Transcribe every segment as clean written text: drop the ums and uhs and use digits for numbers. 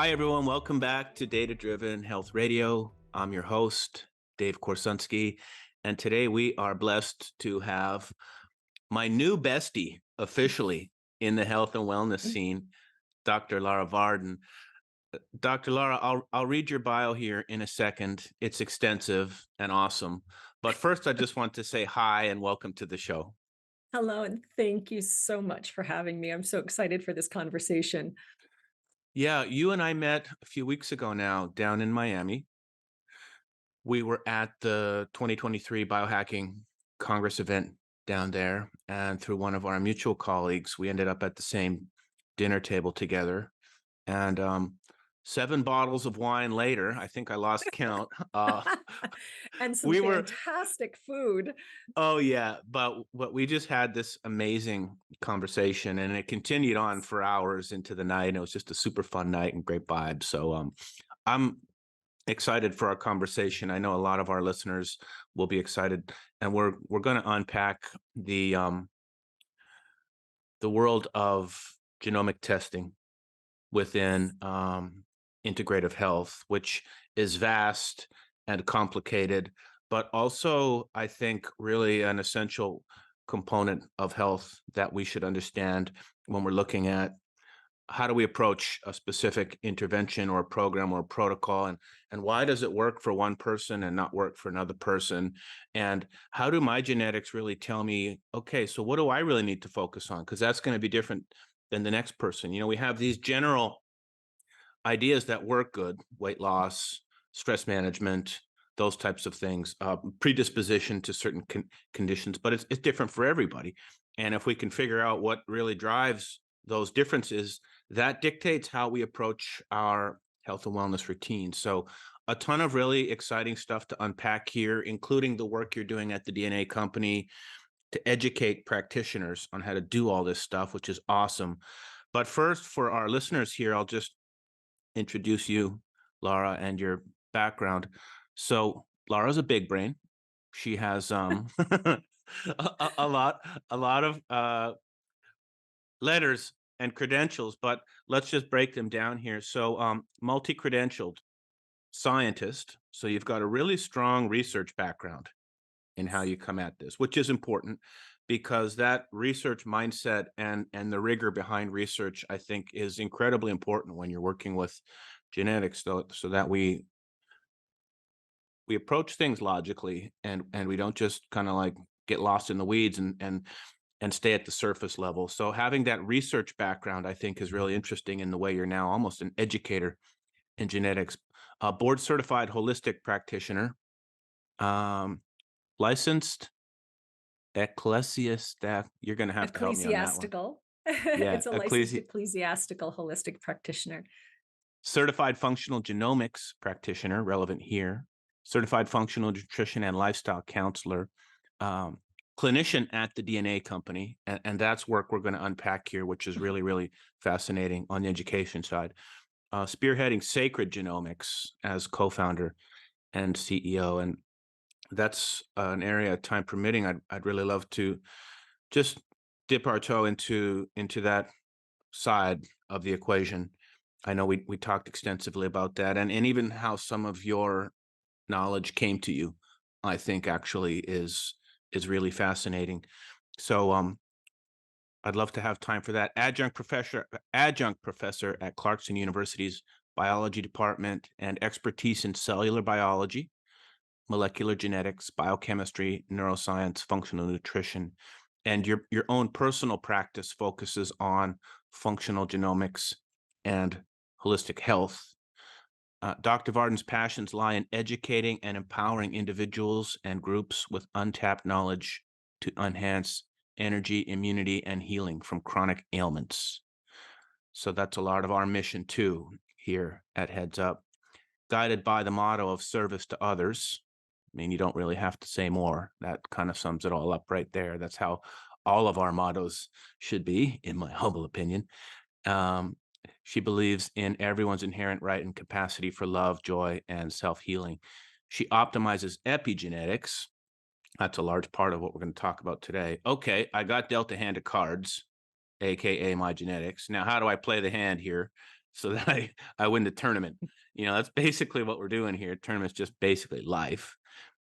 Hi, everyone. Welcome back to Data Driven Health Radio. I'm your host, Dave Korsunski. And today we are blessed to have my new bestie officially in the health and wellness scene, Dr. Lara Varden. Dr. Lara, I'll read your bio here in a second. It's extensive and awesome. But first, I just want to say hi and welcome to the show. Hello, and thank you so much for having me. I'm so excited for this conversation. Yeah, you and I met a few weeks ago now down in Miami. We were at the 2023 Biohacking Congress event down there, and through one of our mutual colleagues, we ended up at the same dinner table together. And 7 bottles of wine later, I think I lost count. And some We were, fantastic food. oh yeah, but we just had this amazing conversation, and it continued on for hours into the night. And it was just a super fun night and great vibes. So I'm excited for our conversation. I know a lot of our listeners will be excited, and we're going to unpack the world of genomic testing within integrative health, which is vast and complicated, but also I think really an essential component of health that we should understand when we're looking at how do we approach a specific intervention or a program or a protocol, and why does it work for one person and not work for another person, and how do my genetics really tell me, okay, so what do I really need to focus on, because that's going to be different than the next person. We have these general ideas that work good: weight loss, stress management, those types of things, predisposition to certain conditions, but it's different for everybody. And if we can figure out what really drives those differences, that dictates how we approach our health and wellness routine. So a ton of really exciting stuff to unpack here, including the work you're doing at the DNA company to educate practitioners on how to do all this stuff, which is awesome. But first, for our listeners here, I'll just introduce you, Lara, and your background. So Lara's a big brain. She has a lot of letters and credentials, but let's just break them down here. So multi-credentialed scientist. So you've got a really strong research background in how you come at this, which is important because that research mindset and the rigor behind research, I think, is incredibly important when you're working with genetics, so that we approach things logically, and we don't just kind of like get lost in the weeds and stay at the surface level. So having that research background, I think, is really interesting in the way you're now almost an educator in genetics. A board certified holistic practitioner, um, licensed ecclesiastic. You're going to have to help me on that one. Ecclesiastical. Yeah, It's a licensed ecclesiastical holistic practitioner. certified functional genomics practitioner, relevant here. Certified functional nutrition and lifestyle counselor. Um, Clinician at the DNA company, and that's work we're going to unpack here, which is really, really fascinating on the education side. Spearheading Sacred Genomics as co-founder and CEO, and that's an area, time permitting, I'd really love to just dip our toe into that side of the equation. I know we talked extensively about that, and even how some of your knowledge came to you, I think actually is really fascinating. So I'd love to have time for that. Adjunct professor at Clarkson University's biology department, and expertise in cellular biology, molecular genetics, biochemistry, neuroscience, functional nutrition. And your own personal practice focuses on functional genomics and holistic health. Dr. Varden's passions lie in educating and empowering individuals and groups with untapped knowledge to enhance energy, immunity, and healing from chronic ailments. So that's a lot of our mission too here at Heads Up, guided by the motto of service to others. I mean, you don't really have to say more. That kind of sums it all up right there. That's how all of our mottos should be, in my humble opinion. Um, she believes in everyone's inherent right and capacity for love, joy, and self-healing. She optimizes epigenetics. That's a large part of what we're going to talk about today. Okay, I got dealt a hand of cards, aka my genetics. Now, how do I play the hand here? so that I win the tournament. That's basically what we're doing here. Tournament's just basically life,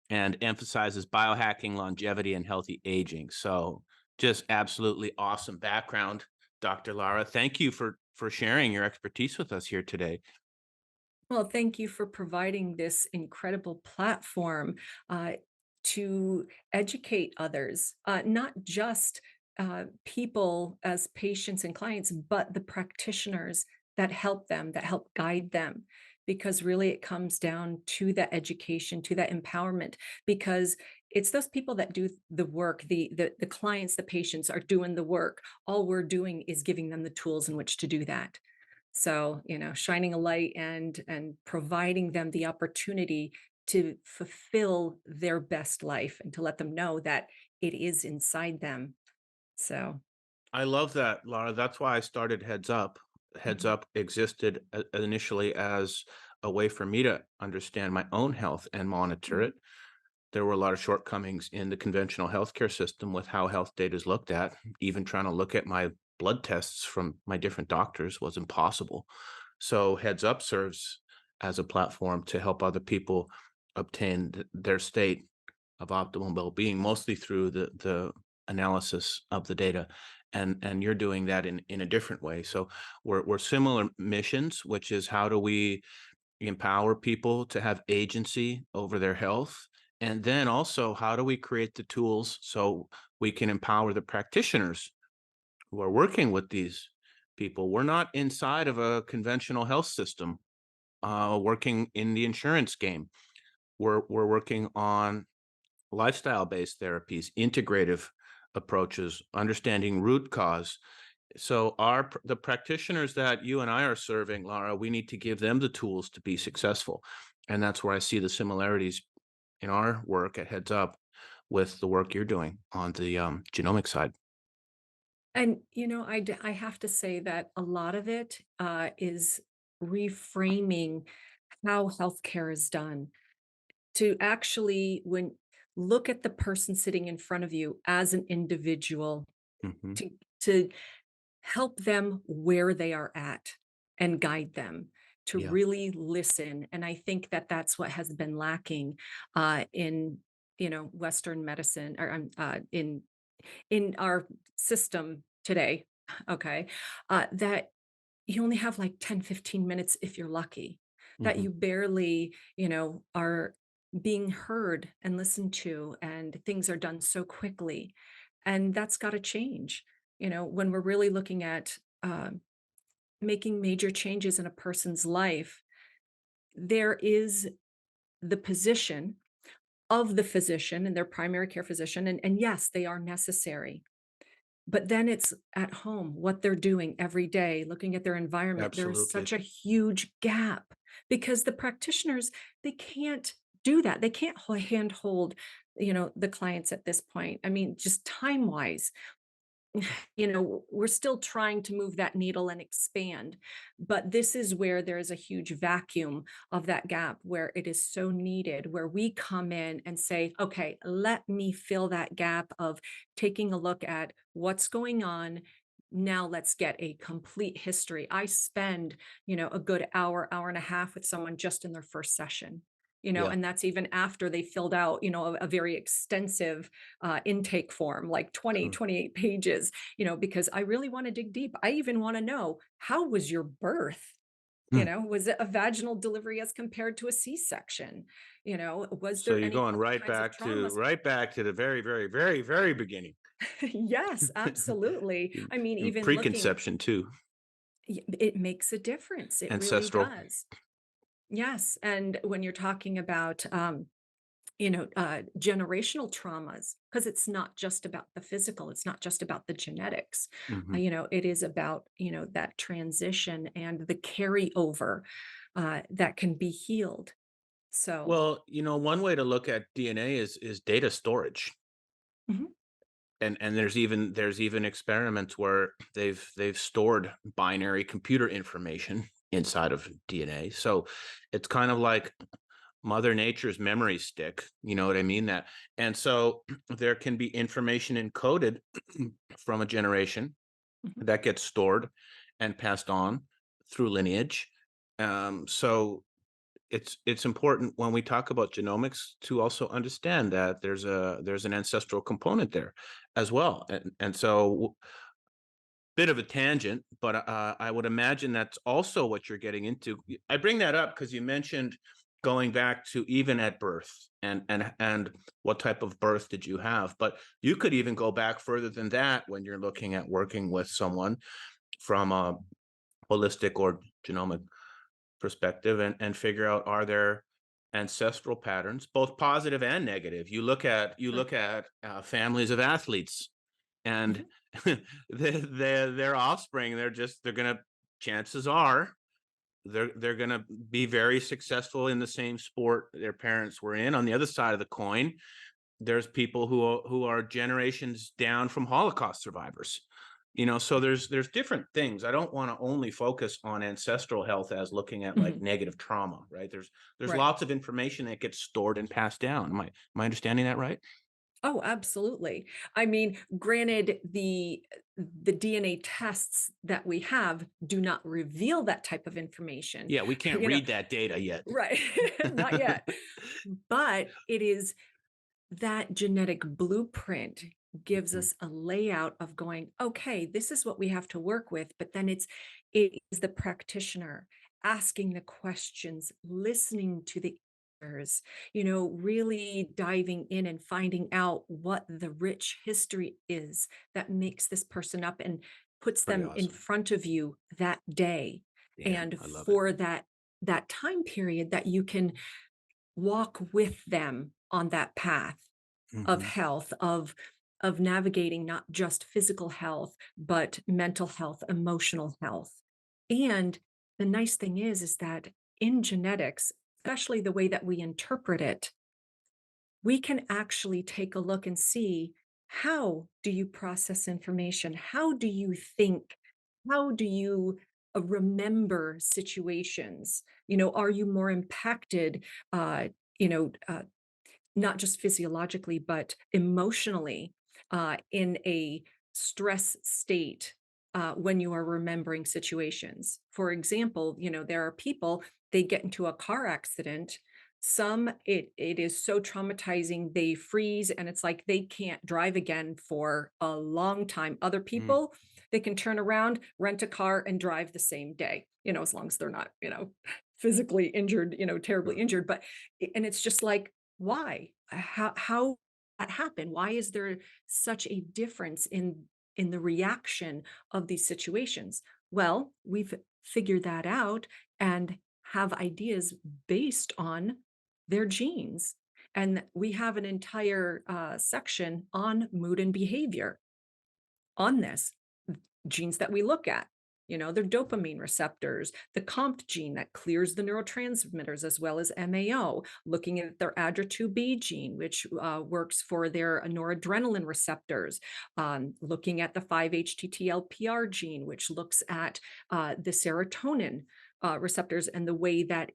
and emphasizes biohacking, longevity, and healthy aging. So just absolutely awesome background, Dr. Lara. Thank you for sharing your expertise with us here today. Well, thank you for providing this incredible platform uh, to educate others, not just people as patients and clients, but the practitioners that help them, that help guide them. Because really, it comes down to that education, to that empowerment. Because it's those people that do the work, the clients, the patients are doing the work. All we're doing is giving them the tools in which to do that. So, shining a light and providing them the opportunity to fulfill their best life and to let them know that it is inside them. So, I love that, Lara. That's why I started Heads Up. Heads mhm, Up existed initially as a way for me to understand my own health and monitor mhm. it. There were a lot of shortcomings in the conventional healthcare system with how health data is looked at. Even trying to look at my blood tests from my different doctors was impossible. So Heads Up serves as a platform to help other people obtain their state of optimal well-being, mostly through the analysis of the data. And you're doing that in a different way. So we're similar missions, which is how do we empower people to have agency over their health? And then also, how do we create the tools so we can empower the practitioners who are working with these people? We're not inside of a conventional health system, working in the insurance game. We're working on lifestyle-based therapies, integrative approaches, understanding root cause. So the practitioners that you and I are serving, Lara, we need to give them the tools to be successful. And that's where I see the similarities in our work at Heads Up with the work you're doing on the genomic side. And I have to say that a lot of it is reframing how healthcare is done to actually when look at the person sitting in front of you as an individual Hmm. to help them where they are at and guide them to Yeah. really listen. And I think that that's what has been lacking in Western medicine or in our system today. Okay, that you only have like 10, 15 minutes if you're lucky, that Hmm. you barely are being heard and listened to, and things are done so quickly, and that's got to change. When we're really looking at making major changes in a person's life, there is the position of the physician and their primary care physician, and yes, they are necessary. But then it's at home, what they're doing every day, looking at their environment. There is Absolutely. such a huge gap because the practitioners, they can't do that. They can't handhold, the clients at this point. I mean, just time wise, we're still trying to move that needle and expand. But this is where there is a huge vacuum of that gap where it is so needed, where we come in and say, okay, let me fill that gap of taking a look at what's going on. Now let's get a complete history. I spend, a good hour, hour and a half with someone just in their first session. Yeah. And that's even after they filled out, a very extensive intake form, like 20, Sure. 28 pages, because I really want to dig deep. I even want to know, how was your birth? Hmm. Was it a vaginal delivery as compared to a C-section? Was So there you're any going other kinds of traumas? right back to the very, very, very, very beginning. Yes, absolutely. I mean, In even looking, preconception too, it makes a difference. It really ancestral. does. Yes. And when you're talking about, generational traumas, because it's not just about the physical, it's not just about the genetics. Hmm. It is about, that transition and the carryover that can be healed. So, Well, one way to look at DNA is data storage. mhm, And there's even experiments where they've stored binary computer information inside of DNA. So it's kind of like Mother Nature's memory stick, you know what I mean? And so there can be information encoded from a generation mhm, that gets stored and passed on through lineage. So it's important when we talk about genomics to also understand that there's an ancestral component there as well. And so bit of a tangent, but I would imagine that's also what you're getting into. I bring that up because you mentioned going back to even at birth and what type of birth did you have, but you could even go back further than that when you're looking at working with someone from a holistic or genomic perspective and figure out, are there ancestral patterns, both positive and negative. You Right. look at families of athletes, and Mhm. their offspring, they're gonna, chances are they're gonna be very successful in the same sport their parents were in. On the other side of the coin, there's people who are generations down from Holocaust survivors. So there's different things. I don't want to only focus on ancestral health as looking at like Mhm. negative trauma, right? There's Right. lots of information that gets stored and passed down. Am I understanding that right? Oh, absolutely. I mean, granted, the DNA tests that we have do not reveal that type of information, Yeah, we can't you know, read that data yet. right? Not yet. But it is that genetic blueprint gives Mhm. us a layout of going, okay, this is what we have to work with. But then it is the practitioner asking the questions, listening to the answers, really diving in and finding out what the rich history is that makes this person up and puts Pretty them in awesome. front of you that day. Yeah, And I love it. for that time period that you can walk with them on that path of Hmm. health, of navigating not just physical health, but mental health, emotional health. And the nice thing is that in genetics, especially the way that we interpret it, we can actually take a look and see, how do you process information? How do you think? How do you remember situations? Are you more impacted? Uh, you know, uh, Not just physiologically, but emotionally, in a stress state, when you are remembering situations. For example, there are people, they get into a car accident. Some, it is so traumatizing, they freeze and it's like they can't drive again for a long time. Other Mm. people, they can turn around, rent a car, and drive the same day, as long as they're not, physically injured, terribly Sure. injured. But and it's just like, why? How that happen? Why is there such a difference in the reaction of these situations? Well, we've figured that out and have ideas based on their genes. And we have an entire section on mood and behavior on this. Genes that we look at, their dopamine receptors, the COMT gene that clears the neurotransmitters, as well as MAO, looking at their ADRA2B gene, which works for their noradrenaline receptors, looking at the 5-HTTLPR gene, which looks at the serotonin receptors and the way that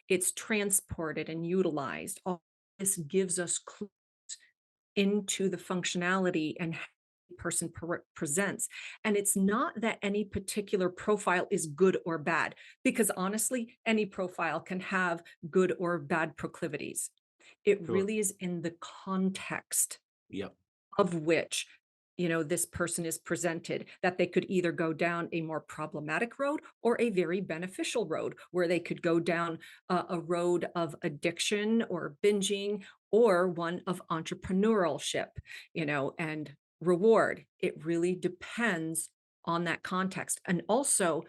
it's transported and utilized. All this gives us clues into the functionality and how the person presents. And it's not that any particular profile is good or bad, because honestly, any profile can have good or bad proclivities. It Sure. really is in the context Yep. of which this person is presented, that they could either go down a more problematic road or a very beneficial road, where they could go down a road of addiction or binging, or one of entrepreneurship, and reward. It really depends on that context, and also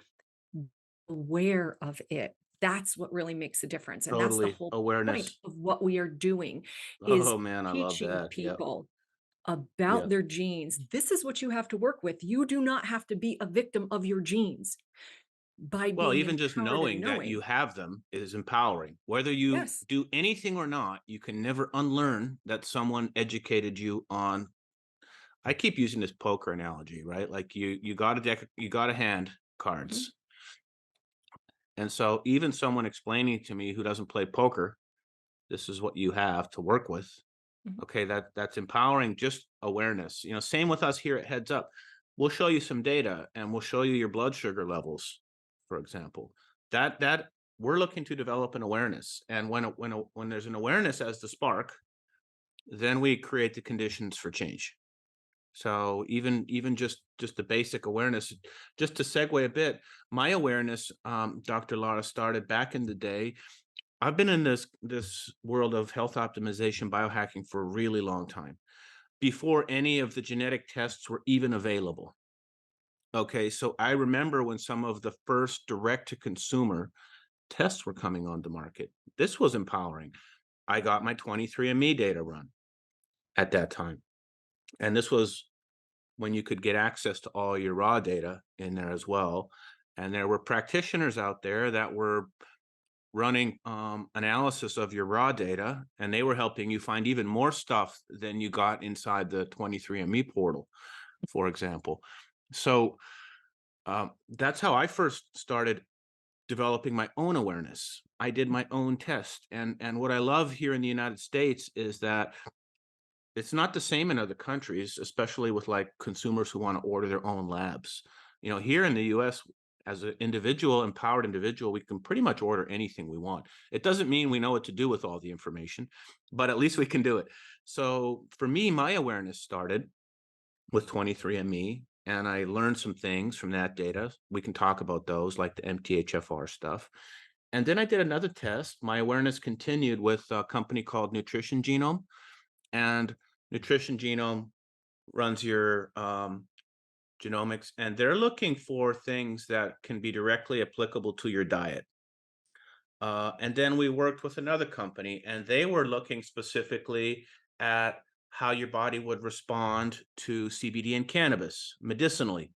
aware of it. That's what really makes a difference, and that's the Totally. whole point Awareness. of what we are doing, is Oh man, I love teaching that. Yep. people about Yep. their genes. This is what you have to work with. You do not have to be a victim of your genes by Well, being even just empowered and knowing that knowing. you have them is empowering. Whether you Yes. do anything or not, you can never unlearn that someone educated you on. I keep using this poker analogy, right? Like you got a deck, you got a hand Mhm, cards. And so even someone explaining to me who doesn't play poker, this is what you have to work with. mhm. Okay, that's empowering, just awareness. Same with us here at Heads Up. We'll show you some data and we'll show you your blood sugar levels. for example. That we're looking to develop an awareness, and when there's an awareness as the spark, then we create the conditions for change. So even just the basic awareness, just to segue a bit, my awareness, Dr. Lara, started back in the day. I've been in this world of health optimization, biohacking for a really long time, before any of the genetic tests were even available. Okay, so I remember when some of the first direct to consumer tests were coming on the market. This was empowering. I got my 23andMe data run at that time. And this was when you could get access to all your raw data in there as well. And there were practitioners out there that were running analysis of your raw data, and they were helping you find even more stuff than you got inside the 23andMe portal, for example. So that's how I first started developing my own awareness. I did my own test, and what I love here in the United States is that it's not the same in other countries, especially with like consumers who want to order their own labs. You know, here in the US, as an individual, empowered individual, we can pretty much order anything we want. It doesn't mean we know what to do with all the information, but at least we can do it. So for me, my awareness started with 23andMe, and I learned some things from that data. We can talk about those, like the MTHFR stuff. And then I did another test. My awareness continued with a company called Nutrition Genome, and Nutrition Genome runs your genomics, and they're looking for things that can be directly applicable to your diet. And then we worked with another company, and they were looking specifically at how your body would respond to CBD and cannabis medicinally.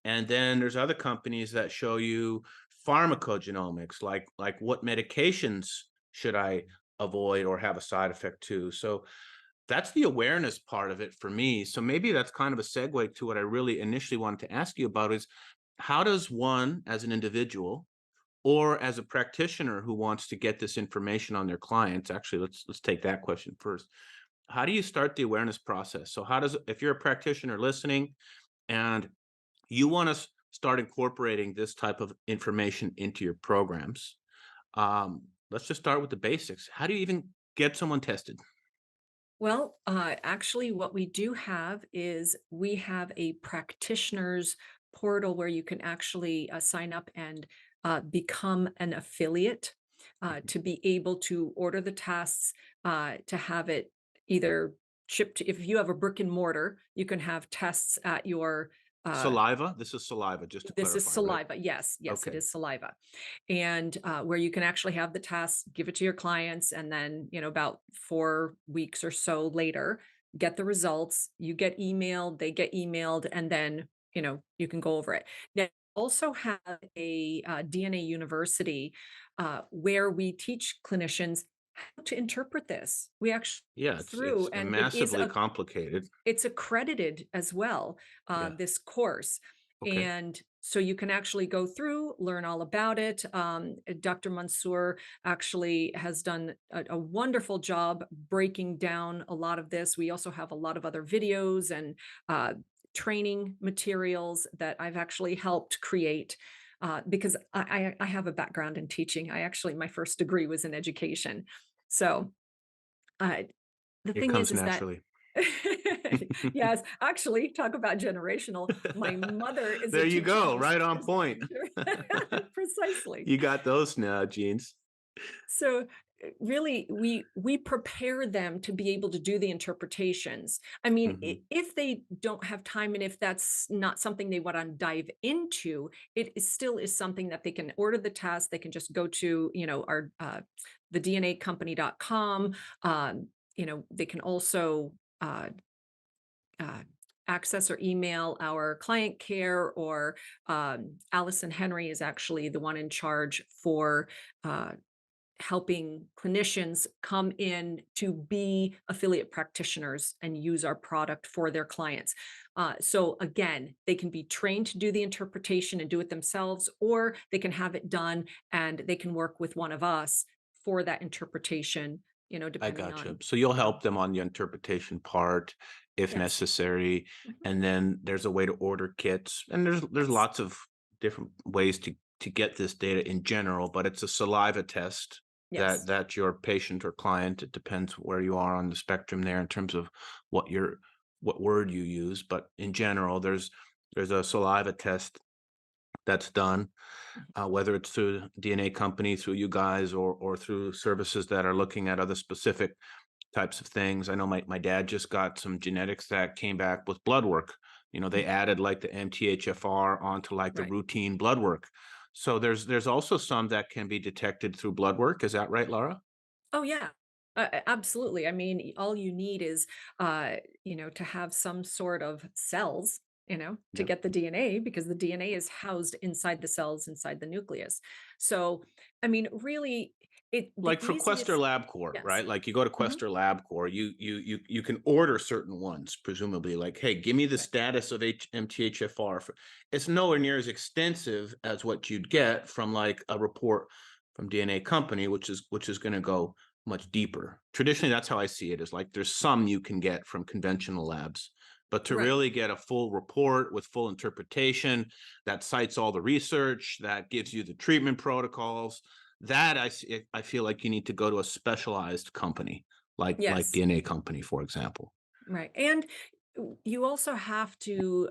And then there's other companies that show you pharmacogenomics, like what medications should I avoid or have a side effect to. So that's the awareness part of it for me. So maybe that's kind of a segue to what I really initially wanted to ask you about is how does one as an individual or as a practitioner who wants to get this information on their clients, actually let's take that question first. How do you start the awareness process? So how does, if you're a practitioner listening and you want to start incorporating this type of information into your programs, let's just start with the basics. How do you even get someone tested? Well, actually, what we do have is we have a practitioner's portal where you can actually sign up and become an affiliate to be able to order the tests, to have it either shipped. If you have a brick and mortar, you can have tests at your uh, Saliva? This is saliva, just to this is clarify, right? saliva. Yes, yes, it Okay. is saliva. And where you can actually have the test, give it to your clients, and then, about 4 weeks or so later, get the results. You get emailed, they get emailed, and then, you can go over it. Now, we also have a DNA university where we teach clinicians how to interpret this. We actually Yeah, go it's through, and massively complicated. it's accredited as well, Yeah. this course. Okay. And so you can actually go through, learn all about it. Dr. Mansour actually has done a wonderful job breaking down a lot of this. We also have a lot of other videos and training materials that I've actually helped create. Because I have a background in teaching. My first degree was in education. So uh, the It thing comes is that naturally. yes, actually, talk about generational. My mother is a There you teacher go, right on herself. point. Precisely. You got those now, genes. So really, we prepare them to be able to do the interpretations. I mean, Mhm. if they don't have time and if that's not something they want to dive into, still is something that they can order the test. They can just go to, our the DNAcompany.com. They can also uh, uh, access or email our client care, or Allison Henry is actually the one in charge for uh, helping clinicians come in to be affiliate practitioners and use our product for their clients. So again, they can be trained to do the interpretation and do it themselves, or they can have it done and they can work with one of us for that interpretation, I depending gotcha. on, So you'll you know, help them on the interpretation part if yes. necessary, Mhm. and then there's a way to order kits, and there's Yes. lots of different ways to to get this data in general, but it's a saliva test Yes. that your patient or client, it depends where you are on the spectrum there in terms of what your what word you use, but in general, there's a saliva test that's done, whether it's through DNA company, through you guys, or through services that are looking at other specific types of things. I know my dad just got some genetics that came back with blood work. You know, they Mhm. added like the MTHFR onto like the Right. routine blood work. So there's also some that can be detected through blood work. Is that right, Laura? Oh, yeah. Absolutely. I mean, all you need is, to have some sort of cells, to Yep. get the DNA, because the DNA is housed inside the cells inside the nucleus. So, I mean, really, the Like for Quester easiest. LabCorp, Yes. right? Like you go to Hmm. Quester LabCorp, you can order certain ones, presumably. Like, hey, give me the Right. status of MTHFR. It's nowhere near as extensive as what you'd get from like a report from DNA company, which is going to go much deeper. Traditionally, that's how I see it. Is like there's some you can get from conventional labs, but to Right. really get a full report with full interpretation that cites all the research, that gives you the treatment protocols, that I feel like you need to go to a specialized company like Yes. DNA company, for example. Right. And you also have to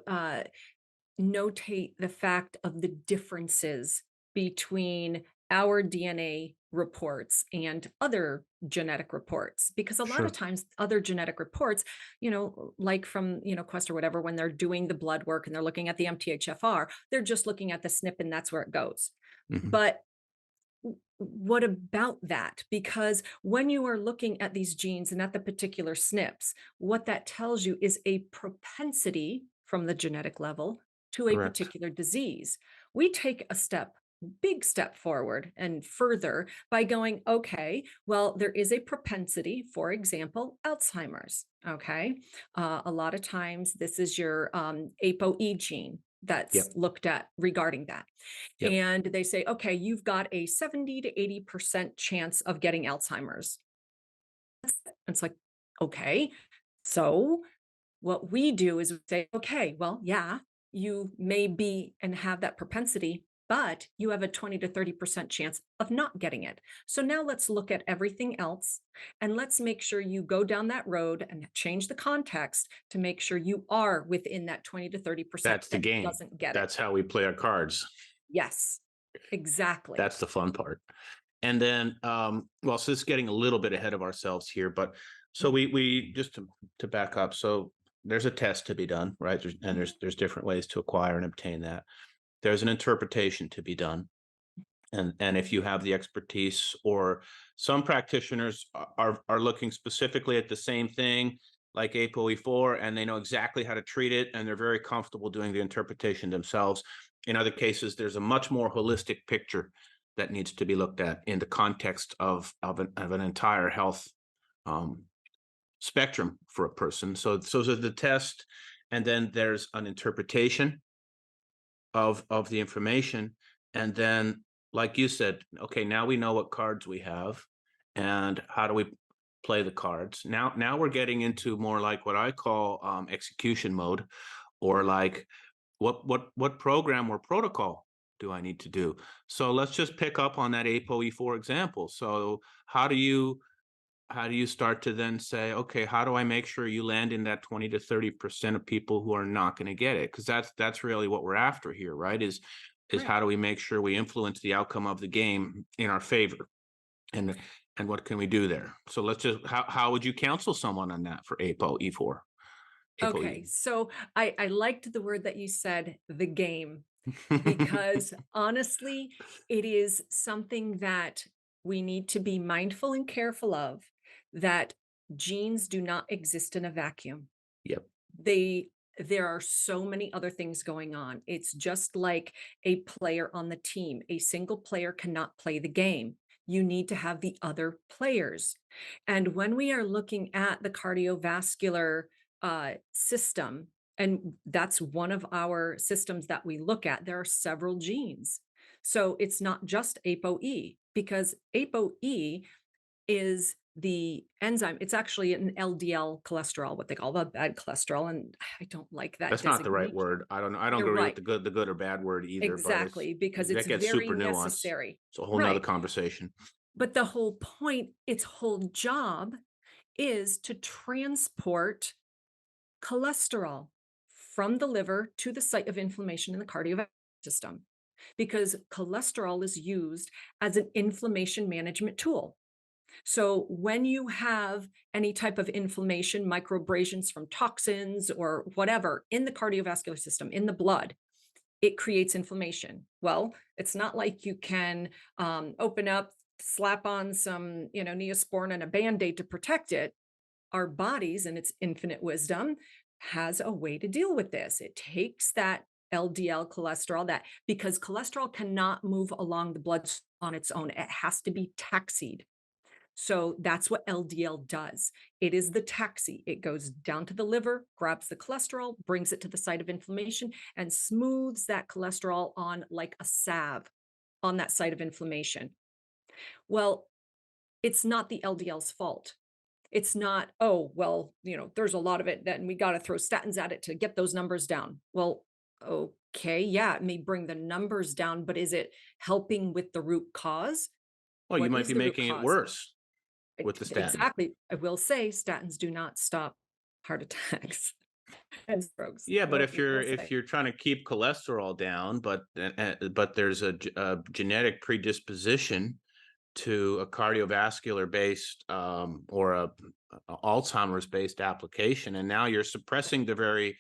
notate the fact of the differences between our DNA reports and other genetic reports, because a lot of Sure. times other genetic reports, like from, Quest or whatever, when they're doing the blood work and they're looking at the MTHFR, they're just looking at the SNP and that's where it goes. Hmm. But what about that? Because when you are looking at these genes and at the particular SNPs, what that tells you is a propensity from the genetic level to a Correct. particular disease. We take a big step forward and further by going, okay, well, there is a propensity, for example, Alzheimer's. Okay. A lot of times this is your ApoE gene that's Yep. looked at regarding that. Yep. And they say, okay, you've got a 70 to 80% chance of getting Alzheimer's. It's like, okay. So what we do is we say, okay, well, yeah, you may be and have that propensity, but you have a 20 to 30% chance of not getting it. So now let's look at everything else and let's make sure you go down that road and change the context to make sure you are within that 20 to 30% That's the that game. doesn't get it. That's how we play our cards. Yes, exactly. That's the fun part. And then, well, so this is getting a little bit ahead of ourselves here, but so Mhm, we just to back up. So there's a test to be done, right? And mhm, there's different ways to acquire and obtain that. There's an interpretation to be done. And if you have the expertise, or some practitioners are looking specifically at the same thing like ApoE4, and they know exactly how to treat it and they're very comfortable doing the interpretation themselves. In other cases, there's a much more holistic picture that needs to be looked at in the context of an entire health um, spectrum for a person. So there's the test, and then there's an interpretation of the information. And then, like you said, okay, now we know what cards we have and how do we play the cards. Now we're getting into more like what I call execution mode, or like what program or protocol do I need to do. So let's just pick up on that ApoE4 example. So how do you start to then say, okay, how do I make sure you land in that 20 to 30% of people who are not going to get it? Because that's really what we're after here, right? Is right. how do we make sure we influence the outcome of the game in our favor? And what can we do there? So let's just how would you counsel someone on that for ApoE4? Okay. ApoE. So I liked the word that you said, the game, because honestly, it is something that we need to be mindful and careful of, that genes do not exist in a vacuum. Yep. They there are so many other things going on. It's just like a player on the team. A single player cannot play the game. You need to have the other players. And when we are looking at the cardiovascular system, and that's one of our systems that we look at, there are several genes. So it's not just ApoE, because ApoE is the enzyme, it's actually an LDL cholesterol, what they call the bad cholesterol, and I don't like that That's not the right designation. word. I don't You're agree with right. the good or bad word either, but Exactly, because it's that gets very super nuanced. necessary. It's a whole nother Right. conversation. But the whole point, its whole job is to transport cholesterol from the liver to the site of inflammation in the cardiovascular system, because cholesterol is used as an inflammation management tool. So when you have any type of inflammation, microabrasions from toxins or whatever in the cardiovascular system, in the blood, it creates inflammation. Well, it's not like you can open up, slap on some, Neosporin and a Band-Aid to protect it. Our bodies, in its infinite wisdom, has a way to deal with this. It takes that LDL cholesterol, that because cholesterol cannot move along the blood on its own, it has to be taxied. So that's what LDL does. It is the taxi. It goes down to the liver, grabs the cholesterol, brings it to the site of inflammation, and smooths that cholesterol on like a salve on that site of inflammation. Well, it's not the LDL's fault. It's not, oh, well, there's a lot of it, then we got to throw statins at it to get those numbers down. Well, okay, yeah, it may bring the numbers down, but is it helping with the root cause? Well, you What might is be the root making it cause? worse with the statin. Exactly. I will say statins do not stop heart attacks and strokes. Yeah, but Will if say. you're trying to keep cholesterol down, but there's a genetic predisposition to a cardiovascular based or a Alzheimer's based application, and now you're suppressing the very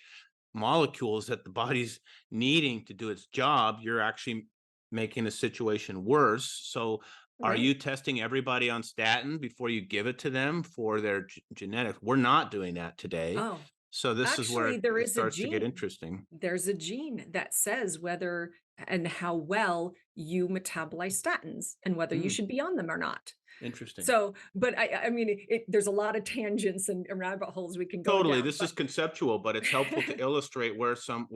molecules that the body's needing to do its job, you're actually making the situation worse. So, are you Right. testing everybody on statin before you give it to them for their genetics? We're not doing that today. Oh, So this is where actually, there it is a starts to get gene. interesting. There's a gene that says whether and how well you metabolize statins and whether you Hmm, should be on them or not. interesting. So, but I mean, there's a lot of tangents and rabbit holes we can go Totally. down, This but is conceptual, but it's helpful to illustrate where some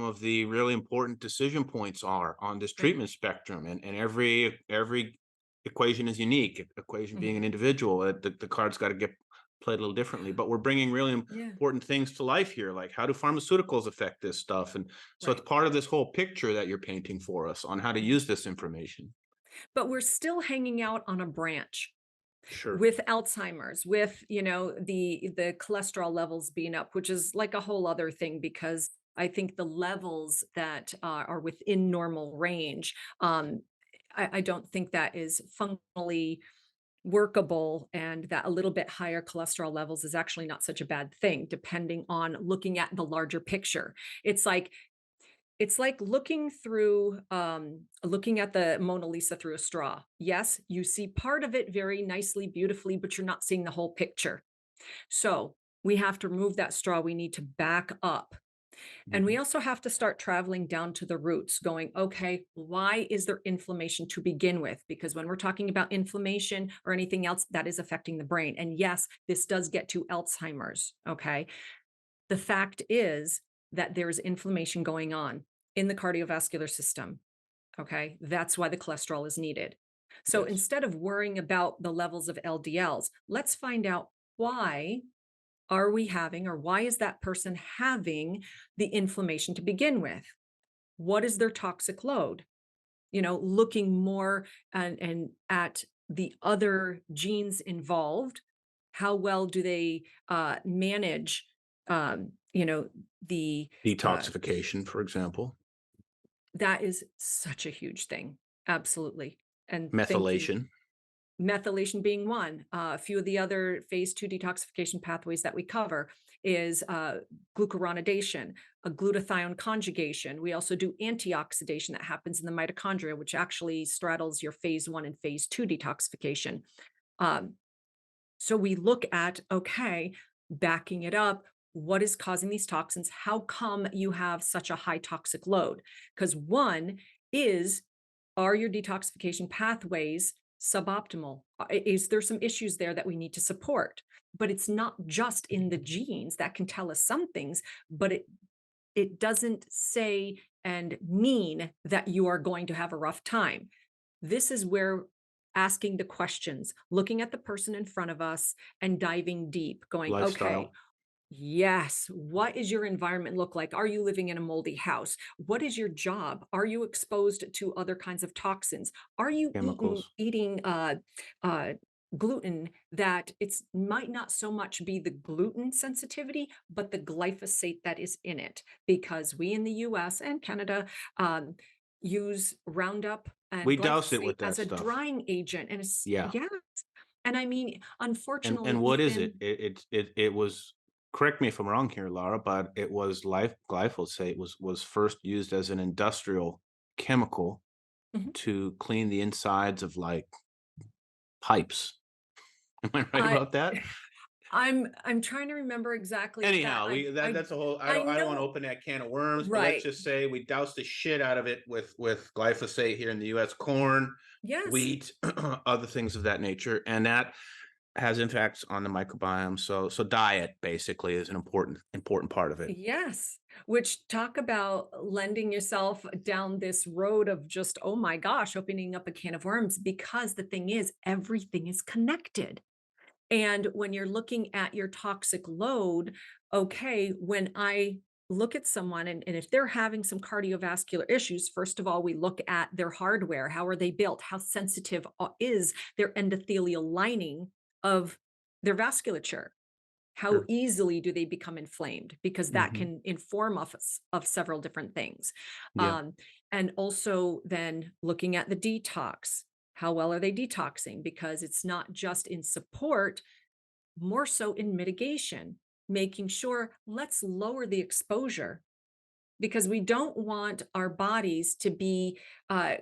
of the really important decision points are on this right. treatment spectrum. And every equation is unique. Equation being Mhm. an individual, the cards got to get played a little differently. But we're bringing really Yeah, important things to life here, like how do pharmaceuticals affect this stuff? And so it's right. part of this whole picture that you're painting for us on how to Yeah. use this information. But we're still hanging out on a branch Sure. with Alzheimer's, with, the cholesterol levels being up, which is like a whole other thing because I think the levels that are within normal range, I don't think that is functionally workable, and that a little bit higher cholesterol levels is actually not such a bad thing, depending on looking at the larger picture. It's like it's like looking at the Mona Lisa through a straw. Yes, you see part of it very nicely, beautifully, but you're not seeing the whole picture. So we have to remove that straw. We need to back up. And we Mhm. also have to start traveling down to the roots, going, okay, why is there inflammation to begin with? Because when we're talking about inflammation or anything else, that is affecting the brain. And yes, this does get to Alzheimer's. Okay. The fact is that there's inflammation going on in the cardiovascular system. Okay. That's why the cholesterol is needed. So Yes. instead of worrying about the levels of LDLs, let's find out why are we having, or why is that person having the inflammation to begin with? What is their toxic load? Looking more and at the other genes involved. How well do they manage, the uh, Detoxification, for example, that is such a huge thing. Absolutely. And thank you. methylation. Methylation being one. A few of the other phase 2 detoxification pathways that we cover is glucuronidation, a glutathione conjugation. We also do antioxidation that happens in the mitochondria, which actually straddles your phase 1 and phase 2 detoxification. Um, so we look at, okay, backing it up, what is causing these toxins? How come you have such a high toxic load? Because one is, are your detoxification pathways suboptimal? Is there some issues there that we need to support? But it's not just in the genes that can tell us some things, but it doesn't say and mean that you are going to have a rough time. This is where asking the questions, looking at the person in front of us and diving deep, going, okay, Lifestyle. yes. What is your environment look like? Are you living in a moldy house? What is your job? Are you exposed to other kinds of toxins? Are you Chemicals. eating uh, gluten that it's might not so much be the gluten sensitivity, but the glyphosate that is in it? Because we in the US and Canada um, use Roundup and We douse it glyphosate with that as a stuff. drying agent. And it's, Yeah. yeah. And I mean, And unfortunately, what is it? even It was, correct me if I'm wrong here, Laura, but it was life glyphosate was first used as an industrial chemical Mhm. to clean the insides of like pipes. Am I right I about that? I'm trying to remember exactly that. Anyhow, we that's a whole, I I don't want to know open that can of worms, but let's right. just say we doused the shit out of it with glyphosate here in the US, corn, Yes. wheat, other things of that nature, and that has impacts on the microbiome. So diet basically is an important part of it. Yes. Which talk about lending yourself down this road of just, oh my gosh, opening up a can of worms, because the thing is, everything is connected. And when you're looking at your toxic load, okay, when I look at someone and if they're having some cardiovascular issues, first of all, we look at their hardware. How are they built? How sensitive is their endothelial lining of their vasculature? How Sure. easily do they become inflamed? Because that Hmm. can inform us of several different things. Yeah. Um, and also then looking at the detox. How well are they detoxing? Because it's not just in support, more so in mitigation, making sure let's lower the exposure, because we don't want our bodies to be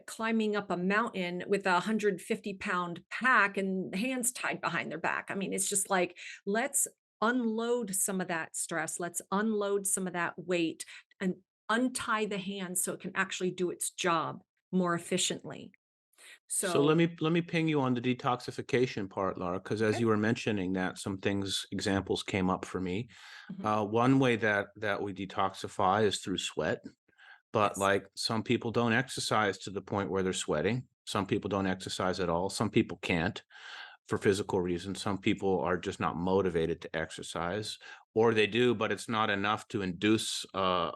climbing up a mountain with a 150-pound pack and hands tied behind their back. I mean, it's just like, let's unload some of that stress, let's unload some of that weight and untie the hands so it can actually do its job more efficiently. So So, let me ping you on the detoxification part, Laura, because as okay. you were mentioning that, some things, examples came up for me. Mhm. One way that we detoxify is through sweat, but Yes. like some people don't exercise to the point where they're sweating. Some people don't exercise at all. Some people can't for physical reasons. Some people are just not motivated to exercise, or they do, but it's not enough to induce a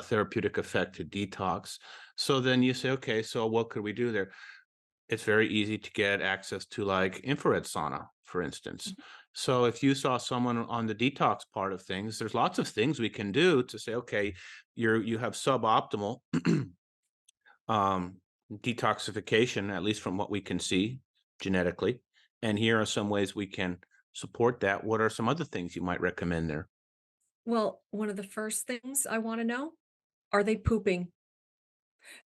therapeutic effect to detox. So then you say, okay, so what could we do there? It's very easy to get access to like infrared sauna, for instance. Mhm. So if you saw someone on the detox part of things, there's lots of things we can do to say, okay, you have suboptimal um, detoxification, at least from what we can see genetically. And here are some ways we can support that. What are some other things you might recommend there? Well, one of the first things I want to know, are they pooping?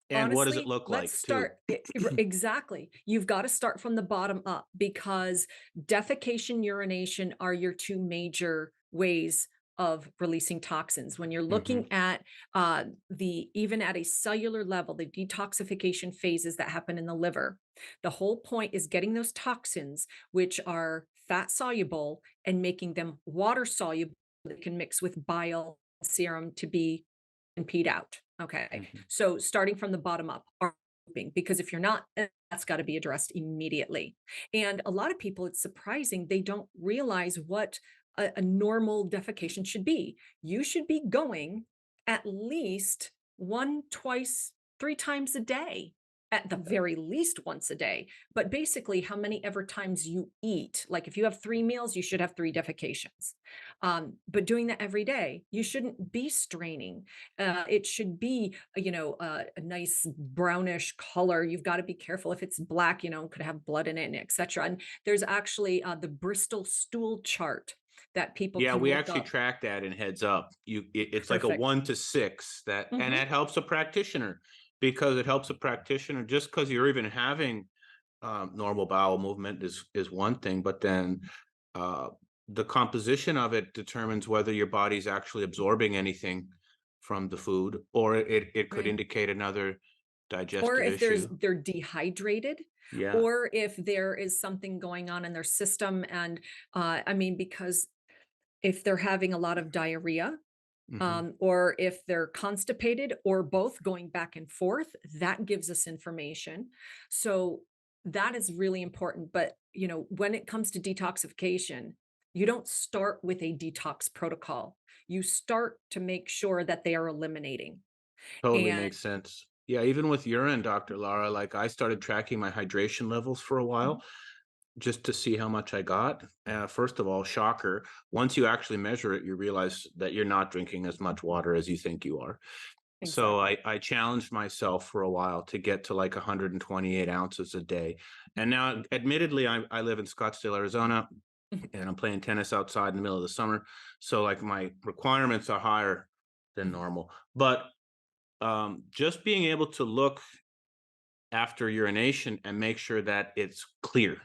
And what does it Honestly, look let's like too? start exactly. You've got to start from the bottom up, because defecation, urination are your two major ways of releasing toxins. When you're Hmm. looking at the even at a cellular level, the detoxification phases that happen in the liver, the whole point is getting those toxins, which are fat soluble, and making them water soluble that can mix with bile serum to be and peed out. Okay. Hmm. So starting from the bottom up, are pooping, because if you're not, that's got to be addressed immediately. And a lot of people, it's surprising, they don't realize what a normal defecation should be. You should be going at least one, twice, three times a day, at the very least once a day. But basically, how many ever times you eat. Like if you have 3 meals, you should have 3 defecations. But doing that every day, you shouldn't be straining. It should be, a nice brownish color. You've got to be careful if it's black, could have blood in it, and etc. And there's actually the Bristol stool chart that people Yeah, can we look actually up. track that in Heads Up. It's like a Perfect. 1 to 6 that, and Mhm. that helps a practitioner because it helps a practitioner just because you're even having normal bowel movement is one thing, but then uh, the composition of it determines whether your body's actually absorbing anything from the food, or it could Right. indicate another Or digestive if issue. they're dehydrated, Yeah. or if there is something going on in their system. And I mean, because if they're having a lot of diarrhea, Hmm. or if they're constipated, or both going back and forth, that gives us information. So that is really important. But, when it comes to detoxification, you don't start with a detox protocol. You start to make sure that they are eliminating. Totally And makes sense. Yeah, even with urine, Dr. Lara, like I started tracking my hydration levels for a Mhm. while just to see how much I got. First of all, shocker, once you actually measure it, you realize that you're not drinking as much water as you think you are. So Exactly. I challenged myself for a while to get to like 128 ounces a day. And now, admittedly, I live in Scottsdale, Arizona, Mhm. and I'm playing tennis outside in the middle of the summer. So like my requirements are higher than Mhm. normal. But just being able to look after urination and make sure that it's clear,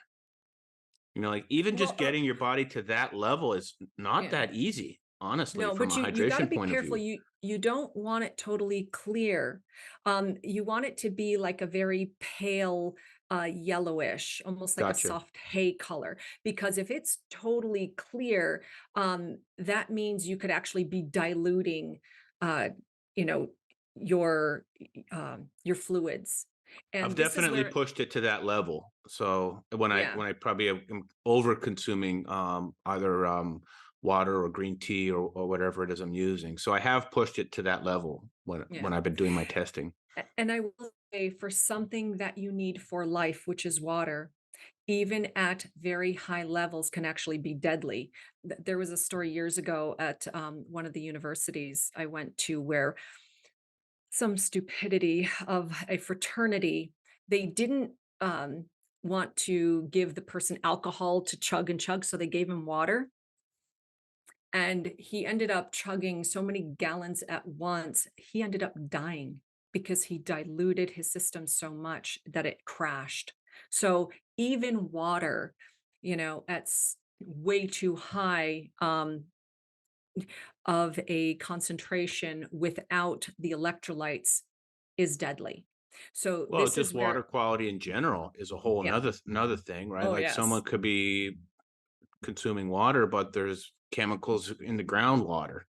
like even Well, just getting your body to that level is not yeah. that easy, honestly, No, from but a you gotta hydration be point of careful. view. You don't want it totally clear. You want it to be like a very pale, yellowish, almost like a Gotcha. soft hay color. Because if it's totally clear, that means you could actually be diluting, uh, you know, your fluids. I've And this is definitely where, pushed it to that level. So when I yeah, when I probably am over consuming either water or green tea or whatever it is I'm using. So I have pushed it to that level when yeah. I've been doing my testing. And I will say, for something that you need for life, which is water, even at very high levels can actually be deadly. There was a story years ago at one of the universities I went to where some stupidity of a fraternity, they didn't want to give the person alcohol to chug and chug, so they gave him water. And he ended up chugging so many gallons at once, he ended up dying because he diluted his system so much that it crashed. So even water, at way too high of a concentration without the electrolytes is deadly. So Well, this is just water where, quality in general is a whole yeah. another thing, right? Oh, Like someone yes. could be consuming water, but there's chemicals in the groundwater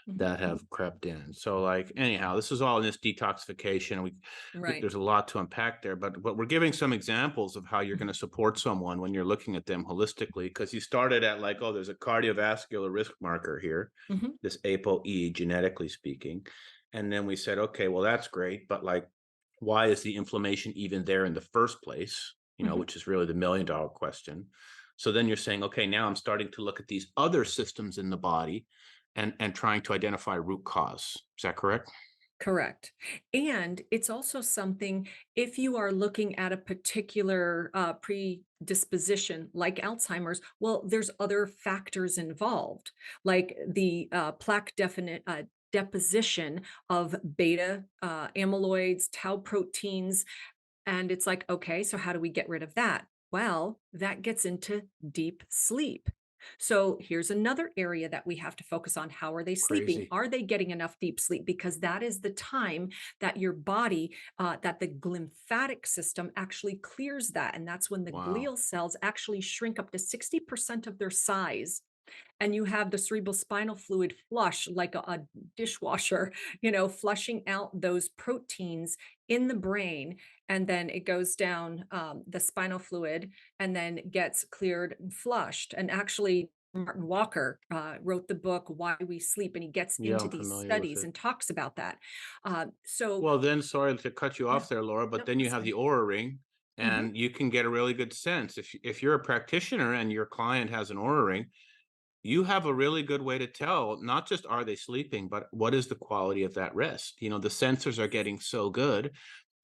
Mhm. that have crept in. So like anyhow, this is all in this detoxification. Right. There's a lot to unpack there, but we're giving some examples of how you're going Mhm. to support someone when you're looking at them holistically. Because you started at like, oh, there's a cardiovascular risk marker here, Mhm. this ApoE, genetically speaking. And then we said, okay, well, that's great, but like, why is the inflammation even there in the first place? Mhm. Which is really the $1 million question. So then you're saying, okay, now I'm starting to look at these other systems in the body and trying to identify root cause. Is that correct? Correct. And it's also something, if you are looking at a particular predisposition like Alzheimer's, well, there's other factors involved, like the deposition of beta amyloids, tau proteins, and it's like, okay, so how do we get rid of that? Well, that gets into deep sleep. So here's another area that we have to focus on. How are they sleeping? Crazy. Are they getting enough deep sleep? Because that is the time that your body, that the lymphatic system actually clears that. And that's when the Wow. glial cells actually shrink up to 60% of their size, and you have the cerebral spinal fluid flush like a dishwasher, flushing out those proteins in the brain. And then it goes down the spinal fluid and then gets cleared and flushed. And actually, Martin Walker wrote the book Why We Sleep, and he gets Yeah, into I'm these familiar with studies it. and talks about that. So, Well, then, sorry to cut you yeah, off there, Laura, but no, then you that's have the fine. Aura Ring, Hmm. and you can get a really good sense. If you're a practitioner and your client has an Aura Ring, you have a really good way to tell not just are they sleeping, but what is the quality of that rest. The sensors are getting so good.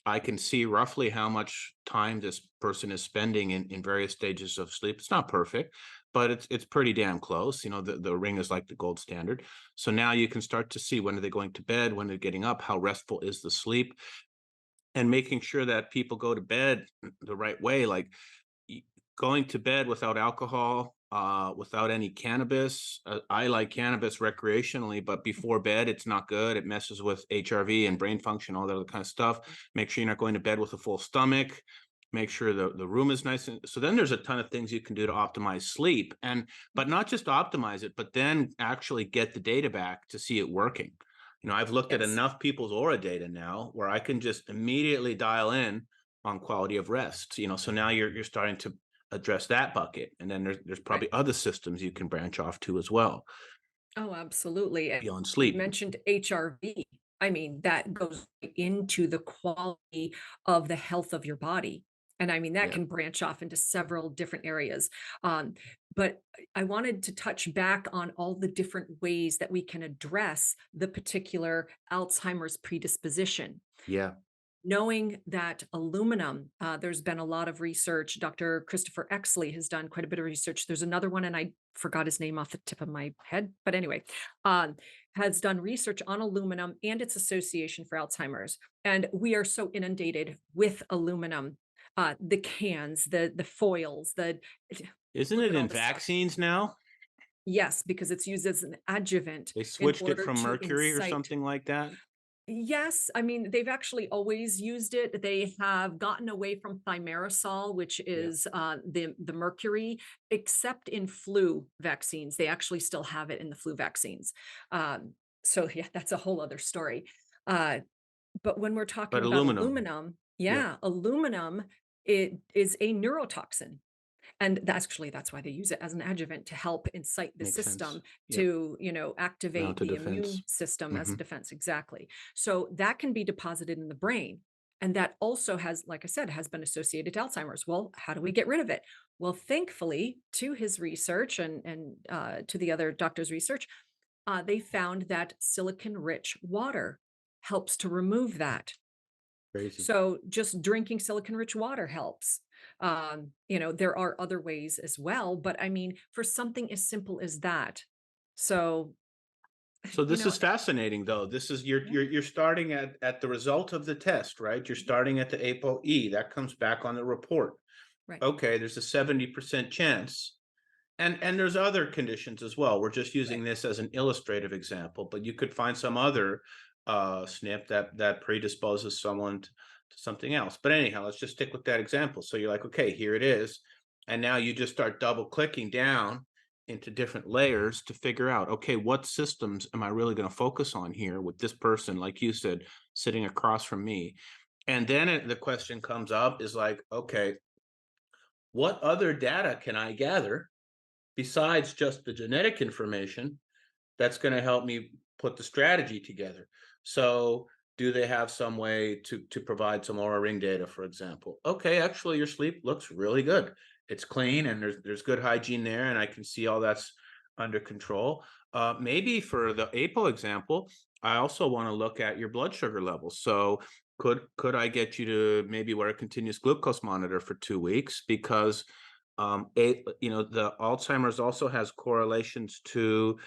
I can see roughly how much time this person is spending in various stages of sleep. It's not perfect, but it's pretty damn close. The ring is like the gold standard. So now you can start to see when are they going to bed, when they're getting up, how restful is the sleep, and making sure that people go to bed the right way. Like y- going to bed without alcohol, without any cannabis. I like cannabis recreationally, but before bed, it's not good. It messes with HRV and brain function, all that other kind of stuff. Make sure you're not going to bed with a full stomach. Make sure the room is nice. So then there's a ton of things you can do to optimize sleep, but not just optimize it, but then actually get the data back to see it working. I've looked at Yes. enough people's Aura data now where I can just immediately dial in on quality of rest. So now you're starting to address that bucket, and then there's Right. probably other systems you can branch off to as well Oh, absolutely. And beyond you sleep. mentioned HRV. I mean, that goes right into the quality of the health of your body. And I mean, that Yeah, can branch off into several different areas. But I wanted to touch back on all the different ways that we can address the particular Alzheimer's predisposition. yeah, Knowing that aluminum, there's been a lot of research. Dr. Christopher Exley has done quite a bit of research. There's another one, and I forgot his name off the tip of my head. But anyway, um, has done research on aluminum and its association for Alzheimer's. And we are so inundated with aluminum, the cans, the foils, isn't look it at all in this stuff. vaccines now? Yes, because it's used as an adjuvant They in switched it order from to mercury or incite. something like that. Yes, I mean, they've actually always used it. They have gotten away from thimerosal, which Yeah, is the mercury, except in flu vaccines. They actually still have it in the flu vaccines. So yeah, that's a whole other story. Uh, but when we're talking but about aluminum. aluminum, Yeah, yeah, aluminum, it is a neurotoxin. And that's why they use it as an adjuvant to help incite the makes sense. system Yep, to, mount activate a the defense. immune system as Hmm. a defense. Exactly. So that can be deposited in the brain. And that also has, like I said, has been associated to Alzheimer's. Well, how do we get rid of it? Well, thankfully, to his research and to the other doctor's research, they found that silicon-rich water helps to remove that. Crazy. So just drinking silicon-rich water helps. There are other ways as well, but I mean, for something as simple as that. So, So you this know, is fascinating, though. This is you're yeah, you're you're starting at the result of the test, right? You're starting at the ApoE. That comes back on the report. right. Okay, there's a 70% chance. And there's other conditions as well. We're just using Right. this as an illustrative example, but you could find some other SNP that predisposes someone to something else. But anyhow, let's just stick with that example. So you're like, okay, here it is. And now you just start double clicking down into different layers to figure out, okay, what systems am I really going to focus on here with this person, like you said, sitting across from me? And then the question comes up is like, okay, what other data can I gather besides just the genetic information that's going to help me put the strategy together? So do they have some way to provide some aura ring data, for example? Okay, actually your sleep looks really good. It's clean and there's good hygiene there, and I can see all that's under control. Maybe for the apo example, I also want to look at your blood sugar levels. So could I get you to maybe wear a continuous glucose monitor for 2 weeks? Because the Alzheimer's also has correlations to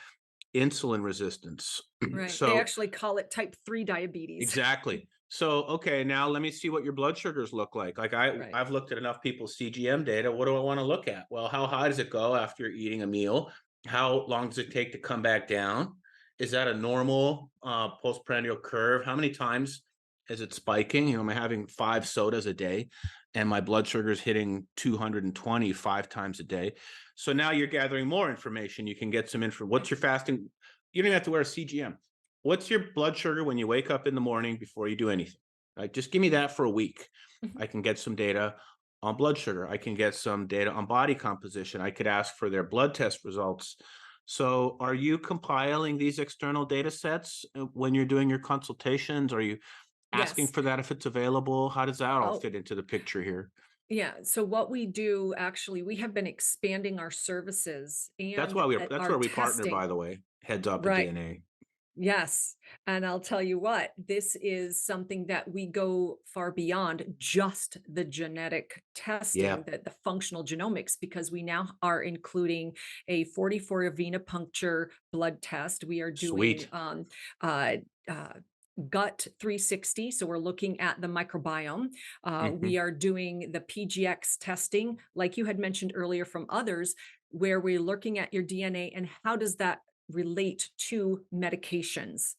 insulin resistance. Right. They So actually call it type 3 diabetes. exactly. So okay, now let me see what your blood sugars look like. Like I Right. I've looked at enough people's CGM data. What do I want to look at? Well, how high does it go after you're eating a meal? How long does it take to come back down? Is that a normal postprandial curve? How many times is it spiking? Am I having 5 sodas a day and my blood sugar is hitting 220 5 times a day? So now you're gathering more information. You can get some info. What's your fasting? You don't even have to wear a CGM. What's your blood sugar when you wake up in the morning before you do anything? Right? Just give me that for a week. Mhm. I can get some data on blood sugar. I can get some data on body composition. I could ask for their blood test results. So, are you compiling these external data sets when you're doing your consultations? Are you asking Yes. for that if it's available? How does that all Oh, fit into the picture here? yeah. So what we do actually, we have been expanding our services That's and why that's our where we partner, by testing. the way. Heads up at Right. DNA. Yes. And I'll tell you what, this is something that we go far beyond just the genetic Yeah, testing, the functional genomics, because we now are including a 44 venipuncture blood test. We are doing sweet. uh, uh, gut 360. So we're looking at the microbiome. Hmm. We are doing the PGX testing, like you had mentioned earlier from others, where we're looking at your DNA and how does that relate to medications.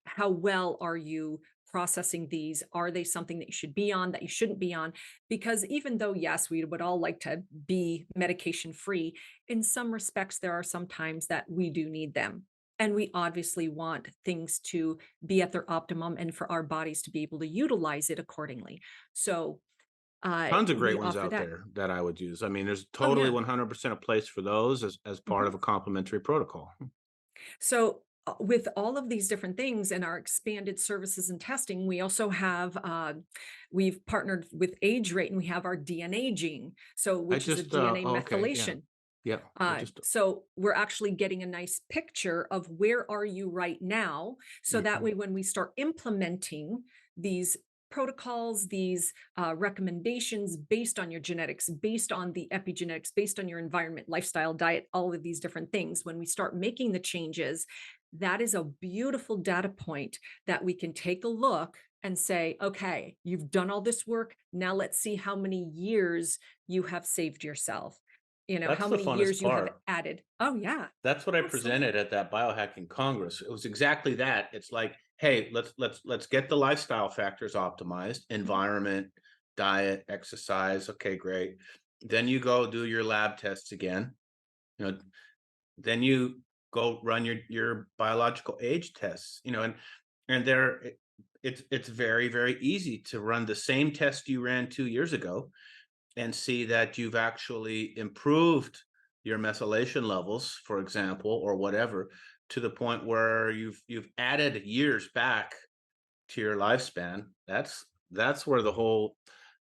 How well are you processing these? Are they something that you should be on, that you shouldn't be on? Because even though, yes, we would all like to be medication free, in some respects, there are some times that we do need them. And we obviously want things to be at their optimum and for our bodies to be able to utilize it accordingly. So Tons of great we ones offer out that. there that I would use. I mean, there's Oh, totally yeah. 100% a place for those as part Mhm. of a complementary protocol. So, with all of these different things and our expanded services and testing, we also have we've partnered with Age Rate, and we have our DNA gene, so I which is a just, DNA oh, okay, yeah, methylation. yeah. I just, So we're actually getting a nice picture of where are you right now. So that mhm. way, when we start implementing these protocols, these recommendations based on your genetics, based on the epigenetics, based on your environment, lifestyle, diet, all of these different things, when we start making the changes, that is a beautiful data point that we can take a look and say, okay, you've done all this work. Now let's see how many years you have saved yourself, That's how the many funnest years you have part. added. Oh, yeah, That's what I absolutely. presented at that biohacking congress. It was exactly that. It's like, hey, let's get the lifestyle factors optimized, Mhm. environment, diet, exercise. Okay, great. Then you go do your lab tests again. You know, then you go run your biological age tests. And it's very, very easy to run the same test you ran 2 years ago and see that you've actually improved your methylation levels, for example, or whatever, to the point where you've added years back to your lifespan. That's where the whole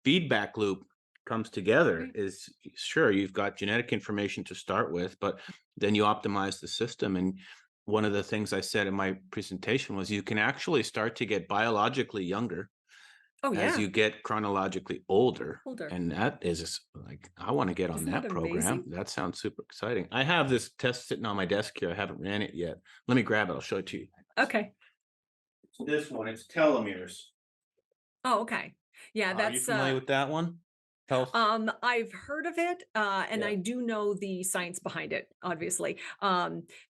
feedback loop comes together. Right. Is sure you've got genetic information to start with, but then you optimize the system. And one of the things I said in my presentation was you can actually start to get biologically younger Oh, as yeah. you get chronologically older. Older. And that is like, I want to get on Isn't that that program. amazing? That sounds super exciting. I have this test sitting on my desk here. I haven't ran it yet. Let me grab it. I'll show it to you. Okay. This one, it's telomeres. Oh, okay. Yeah, Are you familiar with that one? Health? I've heard of it, and Yeah. I do know the science behind it, obviously.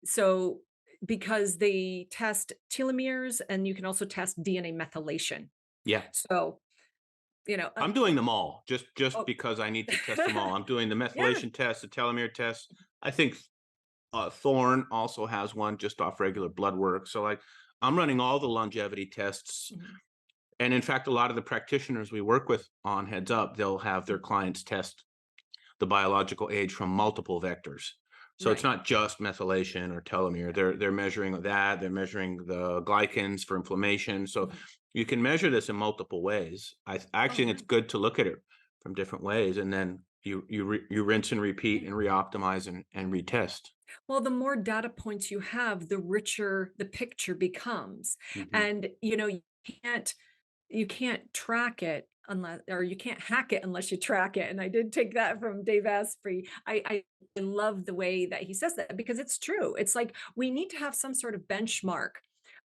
So because they test telomeres and you can also test DNA methylation. Yeah. So, you know, uh, I'm doing them all just oh, because I need to test them all. I'm doing the yeah. methylation test, the telomere test. I think Thorne also has one just off regular blood work. So like I'm running all the longevity tests. Mhm. And in fact, a lot of the practitioners we work with on Heads Up, they'll have their clients test the biological age from multiple vectors. So it's Right. not just methylation or telomere. They're measuring that. They're measuring the glycans for inflammation. So Mhm. you can measure this in multiple ways. I Oh, actually think it's right. good to look at it from different ways, and then you rinse and repeat Right. and reoptimize and retest. Well, the more data points you have, the richer the picture becomes. Mhm. And, can't you can't track it unless, or you can't hack it unless you track it. And I did take that from Dave Asprey. I love the way that he says that because it's true. It's like we need to have some sort of benchmark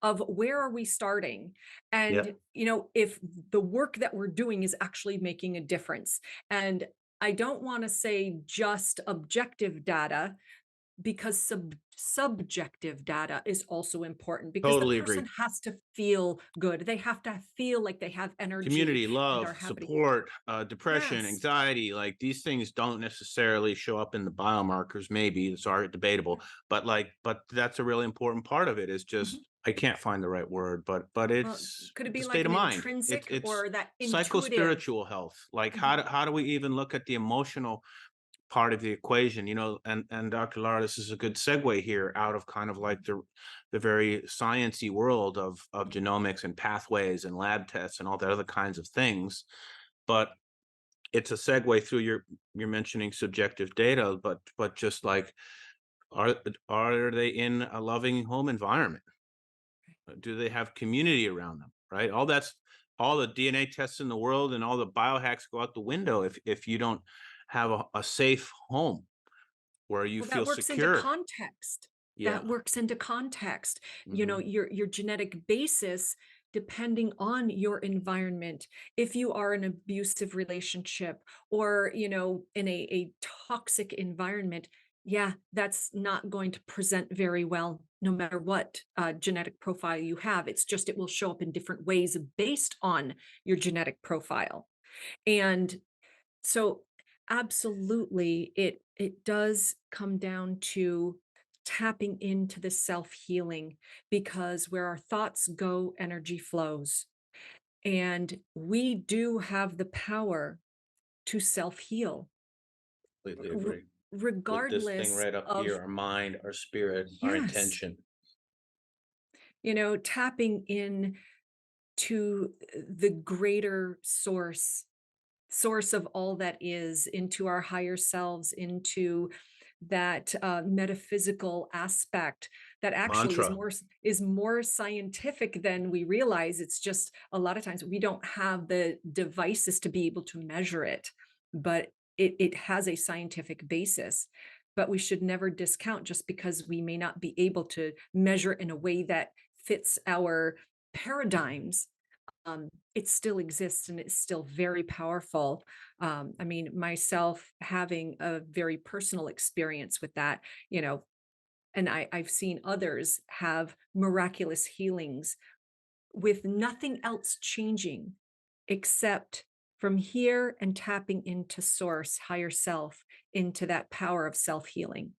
of where are we starting, and Yep. if the work that we're doing is actually making a difference. And I don't want to say just objective data, because subjective data is also important, because the Totally person agree. has to feel good. They have to feel like they have energy Community, and love, are happy. support, depression, Yes. anxiety, like these things don't necessarily show up in the biomarkers. Maybe it's already debatable, but that's a really important part of it. Is Mhm. just I can't find the right word, but Well, it's could it the be state like of an mind. intrinsic It's or that intuitive? psychospiritual health. Like Mhm. how do we even look at the emotional part of the equation, and Dr. Lara, this is a good segue here out of kind of like the very sciencey world of Mhm. genomics and pathways and lab tests and all that other kinds of things. But it's a segue through you're mentioning subjective data, but just like are are they in a loving home environment? Do they have community around them? Right? All the DNA tests in the world and all the biohacks go out the window if you don't have a safe home where you Well, that feel works into secure. context. Yeah. That works into context. Mhm. Your genetic basis, depending on your environment. If you are in an abusive relationship or, in a toxic environment, yeah, that's not going to present very well, no matter what genetic profile you have. It's just it will show up in different ways based on your genetic profile. And so absolutely, it does come down to tapping into the self-healing, because where our thoughts go, energy flows. And we do have the power to self-heal, Completely r- agree. With this thing regardless right up here, of, our mind, our spirit, our yes, intention. tapping in to the greater source of all that is, into our higher selves, into that metaphysical aspect that actually Mantra. is more scientific than we realize. It's just a lot of times we don't have the devices to be able to measure it, but it has a scientific basis. But we should never discount just because we may not be able to measure in a way that fits our paradigms. It still exists and it's still very powerful. I mean, myself having a very personal experience with that, you know, and I've seen others have miraculous healings with nothing else changing except from here and tapping into source, higher self, into that power of self healing.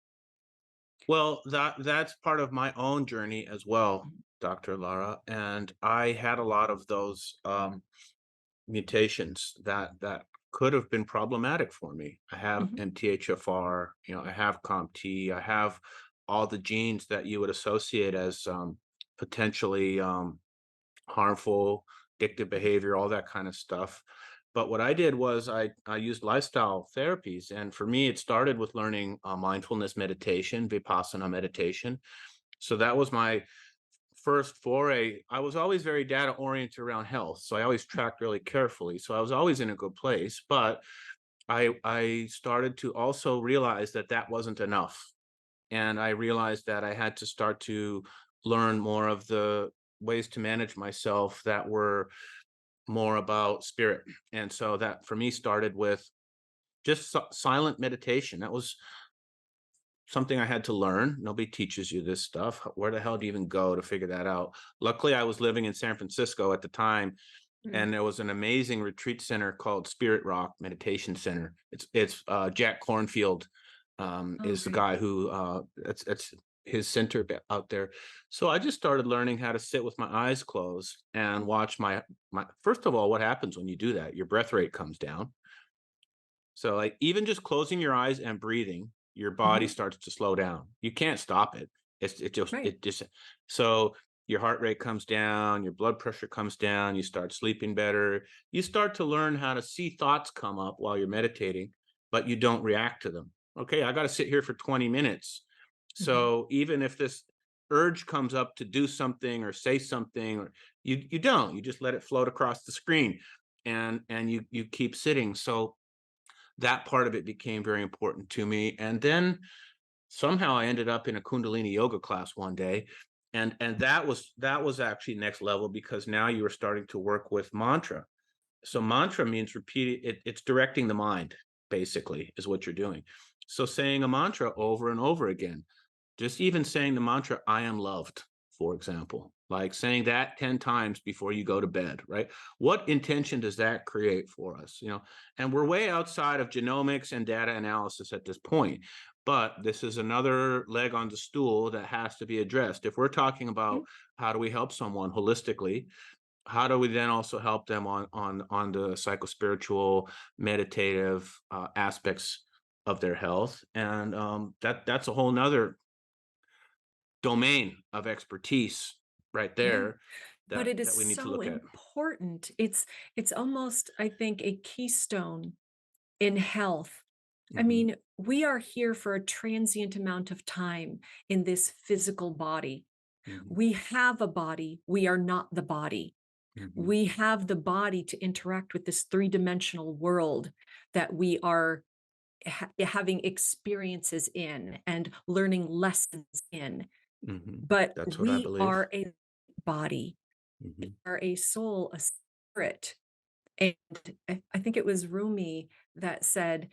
Well, that's part of my own journey as well, Dr. Lara. And I had a lot of those mutations that could have been problematic for me. I have Mhm, MTHFR, I have COMT, I have all the genes that you would associate as potentially harmful, addictive behavior, all that kind of stuff. But what I did was I used lifestyle therapies, and for me, it started with learning mindfulness meditation, vipassana meditation. So that was my first foray. I was always very data oriented around health, so I always tracked really carefully. So I was always in a good place, but I started to also realize that that wasn't enough, and I realized that I had to start to learn more of the ways to manage myself that were more about spirit. And so that for me started with just silent meditation. That was something I had to learn. Nobody teaches you this stuff. Where the hell do you even go to figure that out? Luckily, I was living in San Francisco at the time, mm, and there was an amazing retreat center called Spirit Rock Meditation Center. It's Jack Cornfield is the okay. guy who it's his center out there. So I just started learning how to sit with my eyes closed and watch my. First of all, what happens when you do that? Your breath rate comes down. So like even just closing your eyes and breathing, your body Mhm, starts to slow down. You can't stop it. right. It just so your heart rate comes down, your blood pressure comes down, you start sleeping better. You start to learn how to see thoughts come up while you're meditating, but you don't react to them. Okay, I got to sit here for 20 minutes. Mhm. So even if this urge comes up to do something or say something, or you don't, you just let it float across the screen, and you keep sitting. So that part of it became very important to me. And then somehow I ended up in a Kundalini yoga class one day. And that was actually next level, because now you were starting to work with mantra. So mantra means repeating it's directing the mind, basically, is what you're doing. So saying a mantra over and over again, just even saying the mantra, I am loved, for example, like saying that 10 times before you go to bed, right? What intention does that create for us? And we're way outside of genomics and data analysis at this point. But this is another leg on the stool that has to be addressed. If we're talking about Mm, how do we help someone holistically, how do we then also help them on the psychospiritual, meditative aspects of their health? And that's a whole nother domain of expertise right yeah. there But it is that we need to so look at. important. It's almost, I think, a keystone in health. I Hmm. mean, we are here for a transient amount of time in this physical body. Hmm. We have a body, we are not the body. Hmm. We have the body to interact with this three-dimensional world that we are having experiences in and learning lessons in. Hmm. But That's what I we believe. are a body, Hmm. are a soul, a spirit. And I think it was Rumi that said,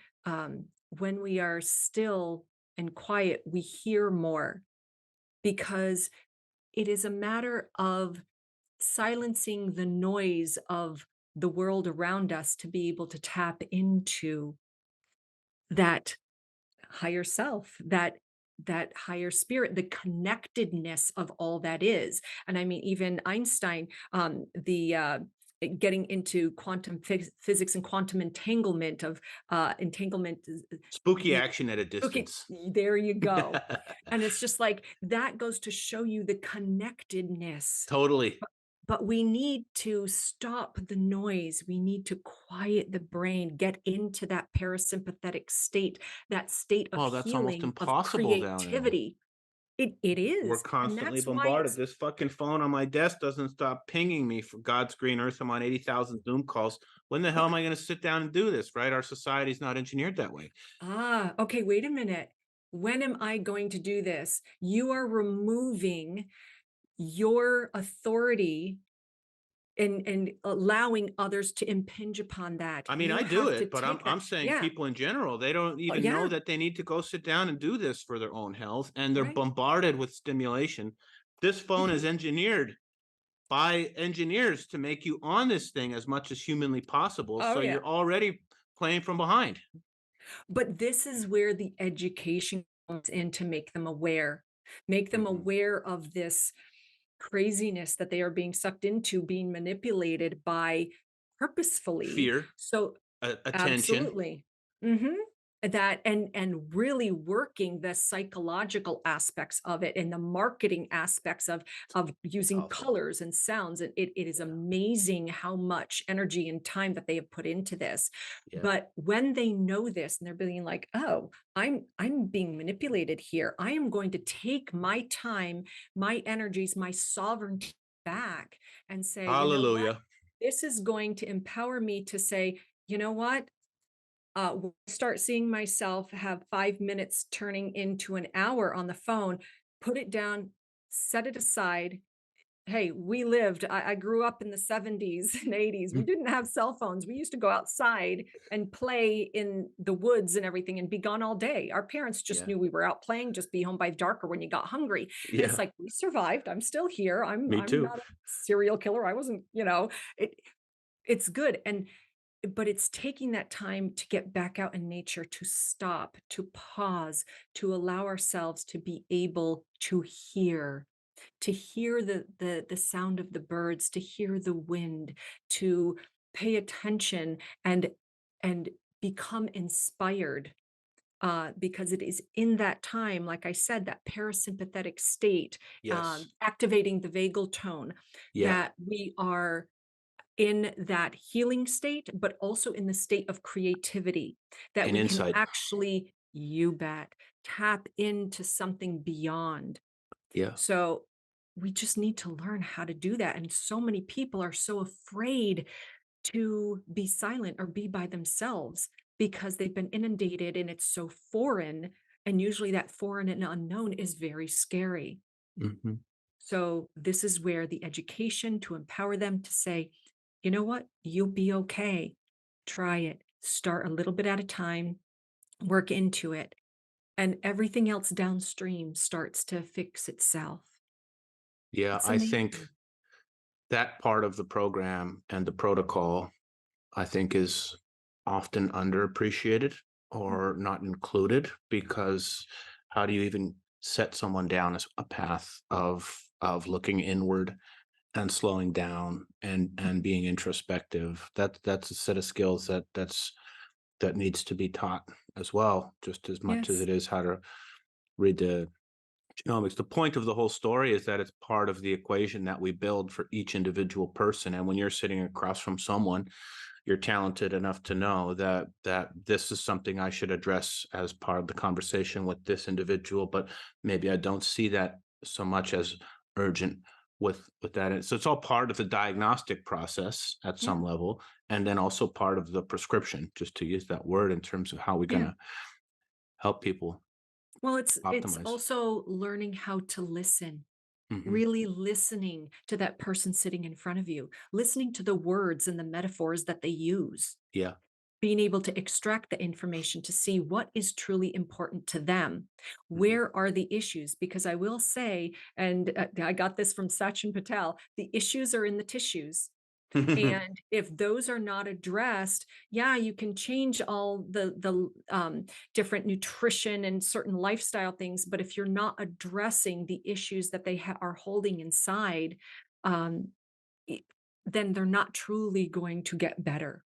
when we are still and quiet, we hear more, because it is a matter of silencing the noise of the world around us to be able to tap into that higher self, that higher spirit, the connectedness of all that is. And I mean, even Einstein, the getting into quantum physics and quantum entanglement of entanglement Spooky the action at a okay, distance. there you go. And it's just like that goes to show you the connectedness. Totally. But we need to stop the noise. We need to quiet the brain, get into that parasympathetic state, that state of Oh, that's almost healing, of impossible down there. creativity. It We're is. And constantly that's why bombarded. it's This fucking phone on my desk doesn't stop pinging me for God's green earth. I'm on 80,000 Zoom calls. When the hell am I going to sit down and do this, right? Our society's not engineered that way. okay, wait a minute. When am I going to do this? You are removing your authority and allowing others to impinge upon that. I mean, You I do have to it, but I'm take that. I'm saying Yeah. people in general, they don't Oh, even know yeah. that they need to go sit down and do this for their own health, and they're Right. bombarded with stimulation. This phone is Mhm. engineered by engineers to make you on this thing as much as humanly possible, Oh, so yeah. you're already playing from behind. But this is where the education comes in to make them Mhm. aware of this craziness that they are being sucked into, being manipulated by purposefully. Fear, So attention. absolutely. Mhm. That and really working the psychological aspects of it and the marketing aspects of using Powerful. colors and sounds. And it is Yeah, amazing how much energy and time that they have put into this. yeah. But when they know this and they're being like, oh, I'm being manipulated here. I am going to take my time, my energies, my sovereignty back and say, you know what? Hallelujah. This is going to empower me to say, you know what? When I start seeing myself have 5 minutes turning into an hour on the phone, put it down, set it aside. Hey, I grew up in the 70s and 80s. We Mm, didn't have cell phones. We used to go outside and play in the woods and everything and be gone all day. Our parents just yeah, knew we were out playing, just be home by dark or when you got hungry. And it's yeah. like we survived. I'm still here. Me I'm too. not a serial killer. I wasn't, it it's good. And but it's taking that time to get back out in nature, to stop, to pause, to allow ourselves to be able to hear the sound of the birds, to hear the wind, to pay attention and become inspired. Because it is in that time, like I said, that parasympathetic state, Yes. activating the vagal tone, Yeah. that we are in that healing state, but also in the state of creativity, that And we can insight. actually, you bet, tap into something beyond. Yeah. So we just need to learn how to do that. And so many people are so afraid to be silent or be by themselves because they've been inundated and it's so foreign. And usually that foreign and unknown is very scary. Mhm. So this is where the education to empower them to say, you know what, you'll be okay. Try it. Start a little bit at a time, work into it, and everything else downstream starts to fix itself. Yeah, It's I think amazing. that part of the program and the protocol, I think, is often underappreciated or not included because how do you even set someone down as a path of looking inward and slowing down and being introspective? That's a set of skills that needs to be taught as well, just as much as Yes. it is how to read the genomics. The point of the whole story is that it's part of the equation that we build for each individual person. And when you're sitting across from someone, you're talented enough to know that this is something I should address as part of the conversation with this individual, but maybe I don't see that so much as urgent with that. So it's all part of the diagnostic process at some Yeah. level, and then also part of the prescription, just to use that word in terms of how we're Yeah. gonna help people Well, it's optimize. also learning how to listen, Mhm. really listening to that person sitting in front of you, listening to the words and the metaphors that they use, Yeah. being able to extract the information to see what is truly important to them. Mhm. Where are the issues? Because I will say, and I got this from Sachin Patel, the issues are in the tissues. And if those are not addressed, yeah, you can change all the different nutrition and certain lifestyle things, but if you're not addressing the issues that they are holding inside, um, then they're not truly going to get better.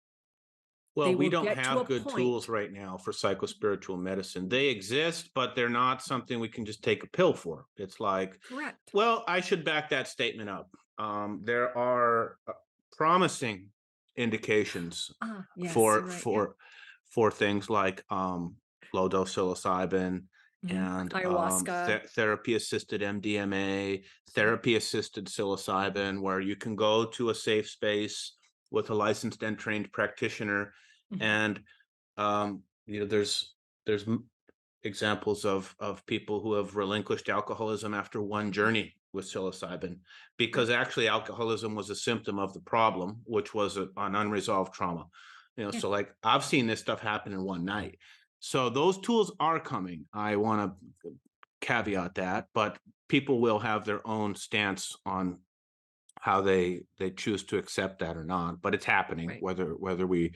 Well, They we will don't get to have a good tools point. right now for psychospiritual medicine. They exist, but they're not something we can just take a pill for. It's like, Correct. well, I should back that statement up. There are promising indications Ah, yes, for you're right. Yeah. things like low dose psilocybin Mhm. and Ayahuasca. therapy assisted MDMA, Right. therapy assisted psilocybin, where you can go to a safe space with a licensed and trained practitioner, Mhm. and there's examples of people who have relinquished alcoholism after one journey with psilocybin, because Right. actually alcoholism was a symptom of the problem, which was an unresolved trauma. Yeah. So like I've seen this stuff happen in one night. So those tools are coming. I want to caveat that, but people will have their own stance on how they choose to accept that or not. But it's happening, Right. whether we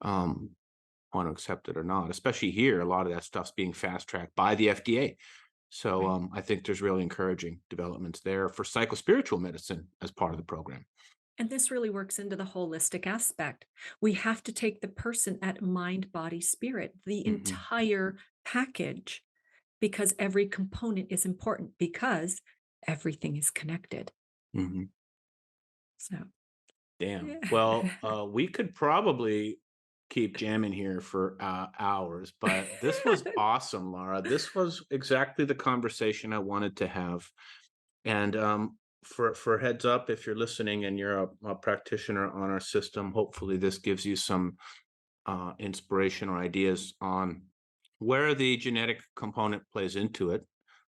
um, want to accept it or not. Especially here, a lot of that stuff's being fast tracked by the FDA. So Right. I think there's really encouraging developments there for psychospiritual medicine as part of the program. And this really works into the holistic aspect. We have to take the person at mind, body, spirit, the Hmm. entire package, because every component is important because everything is connected. Hmm. So, Damn. yeah. Well, we could probably keep jamming here for hours, but this was awesome, Lara. This was exactly the conversation I wanted to have. And for heads up, if you're listening and you're a practitioner on our system, hopefully this gives you some inspiration or ideas on where the genetic component plays into it.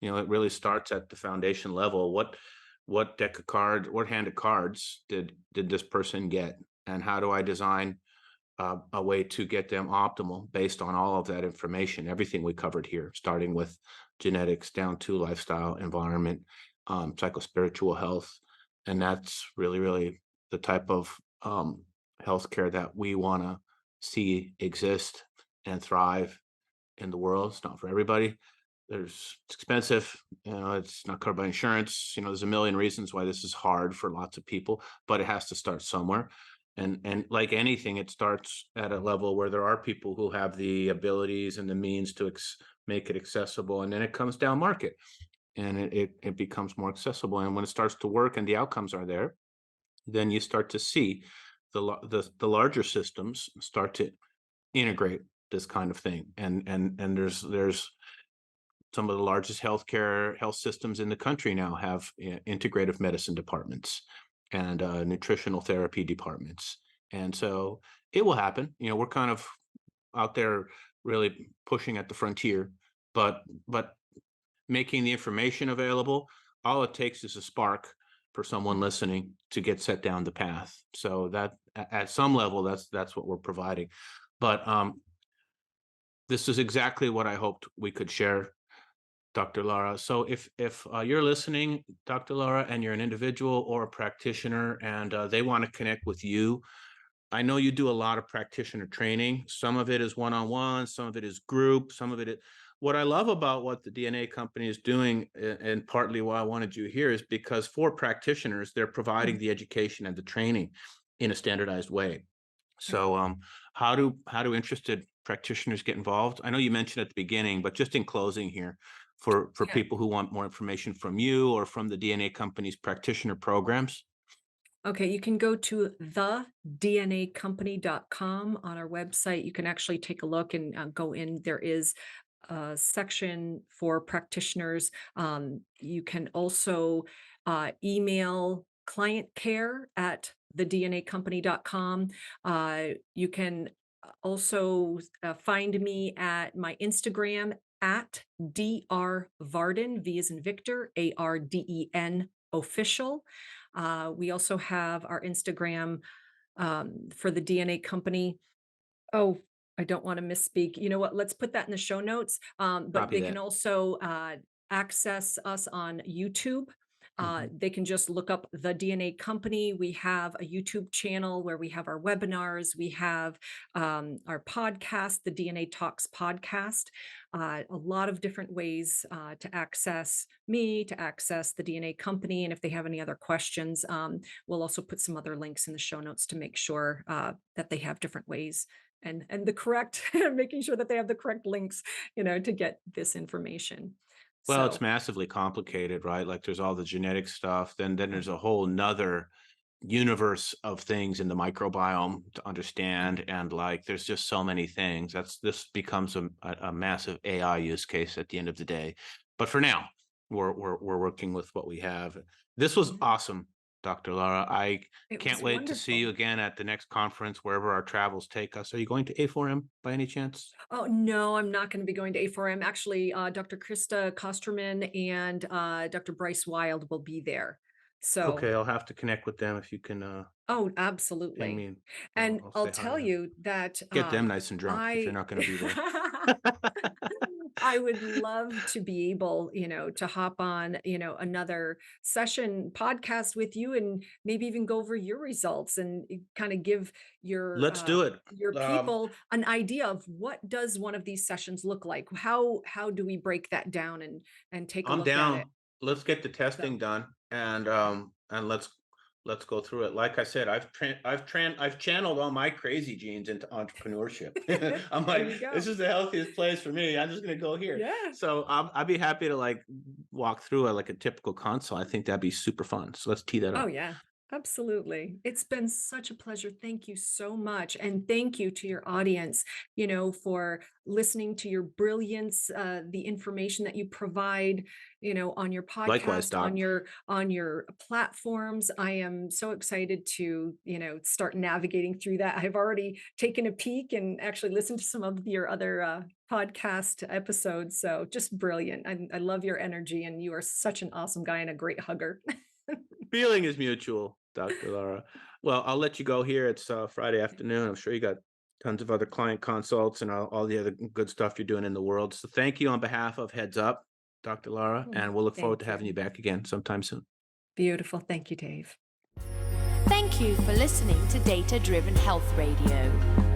It really starts at the foundation level. What deck of cards, what hand of cards did this person get, and how do I design a way to get them optimal based on all of that information, everything we covered here, starting with genetics down to lifestyle, environment, psychospiritual health. And that's really, really the type of healthcare that we want to see exist and thrive in the world. It's not for everybody. It's expensive. It's not covered by insurance. There's a million reasons why this is hard for lots of people, but it has to start somewhere. And like anything, it starts at a level where there are people who have the abilities and the means to make it accessible, and then it comes down market, and it becomes more accessible. And when it starts to work and the outcomes are there, then you start to see the larger systems start to integrate this kind of thing. And there's some of the largest health systems in the country now have integrative medicine departments and nutritional therapy departments. And so it will happen. We're kind of out there really pushing at the frontier, but making the information available, all it takes is a spark for someone listening to get set down the path. So that at some level, that's what we're providing. But this is exactly what I hoped we could share, Dr. Lara. So if you're listening, Dr. Lara, and you're an individual or a practitioner, and they want to connect with you, I know you do a lot of practitioner training. Some of it is one-on-one, some of it is group, some of it is. What I love about what the DNA company is doing, and partly why I wanted you here, is because for practitioners, they're providing Mhm. the education and the training in a standardized way. Right. So, how do interested practitioners get involved? I know you mentioned at the beginning, but just in closing here, for Yeah. people who want more information from you or from the DNA company's practitioner programs. Okay, you can go to thednacompany.com on our website. You can actually take a look and go in. There is a section for practitioners. You can also email client care at thednacompany.com. You can also find me at my Instagram at Dr. Varden, V as in Victor, ARDEN official. We also have our Instagram for the DNA company. Oh, I don't want to misspeak. You know what? Let's put that in the show notes. But Copy they can that. also access us on YouTube. They can just look up the DNA Company. We have a YouTube channel where we have our webinars. We have our podcast, the DNA Talks podcast. A lot of different ways to access me, to access the DNA Company. And if they have any other questions, we'll also put some other links in the show notes to make sure that they have different ways and the correct, making sure that they have the correct links, to get this information. Well, it's So, massively complicated, right? Like there's all the genetic stuff, then there's a whole nother universe of things in the microbiome to understand, and like there's just so many things. This becomes a massive AI use case at the end of the day. But for now, we're working with what we have. This was yeah, awesome, Dr. Lara. I it can't was wait to see you wonderful. again at the next conference, wherever our travels take us. Are you going to A4M by any chance? Oh, no, I'm not going to be going to A4M. Actually, Dr. Krista Kosterman and Dr. Bryce Wild will be there. So, Okay, I'll have to connect with them if you can oh, ping me, absolutely. and And I'll I'll say hi tell then. you that Get them nice and drunk if you're I not going to be there. I would love to be able, to hop on, another session podcast with you and maybe even go over your results and kind of give Let's do it. your Um, people an idea of what does one of these sessions look like? How do we break that down and take a I'm look at it? down. Let's get the testing So, done, and let's go through it. Like I said, I've channeled all my crazy genes into entrepreneurship. I'm there like, you this go. is the healthiest place for me. I'm just gonna go here. Yeah. So I'd be happy to like walk through like a typical console. I think that'd be super fun. So let's tee that Oh, up. yeah, absolutely. It's been such a pleasure. Thank you so much. And thank you to your audience, for listening to your brilliance, the information that you provide, on your Likewise, podcast, Doc. on your platforms. I am so excited to, start navigating through that. I've already taken a peek and actually listened to some of your other podcast episodes. So just brilliant. I love your energy, and you are such an awesome guy and a great hugger. Feeling is mutual, Dr. Lara. Well, I'll let you go here. It's Friday afternoon. I'm sure you got tons of other client consults and all the other good stuff you're doing in the world. So thank you on behalf of Heads Up, Dr. Lara, Oh, and we'll look forward to thank having you you. back again sometime soon. Beautiful. Thank you, Dave. Thank you for listening to Data Driven Health Radio.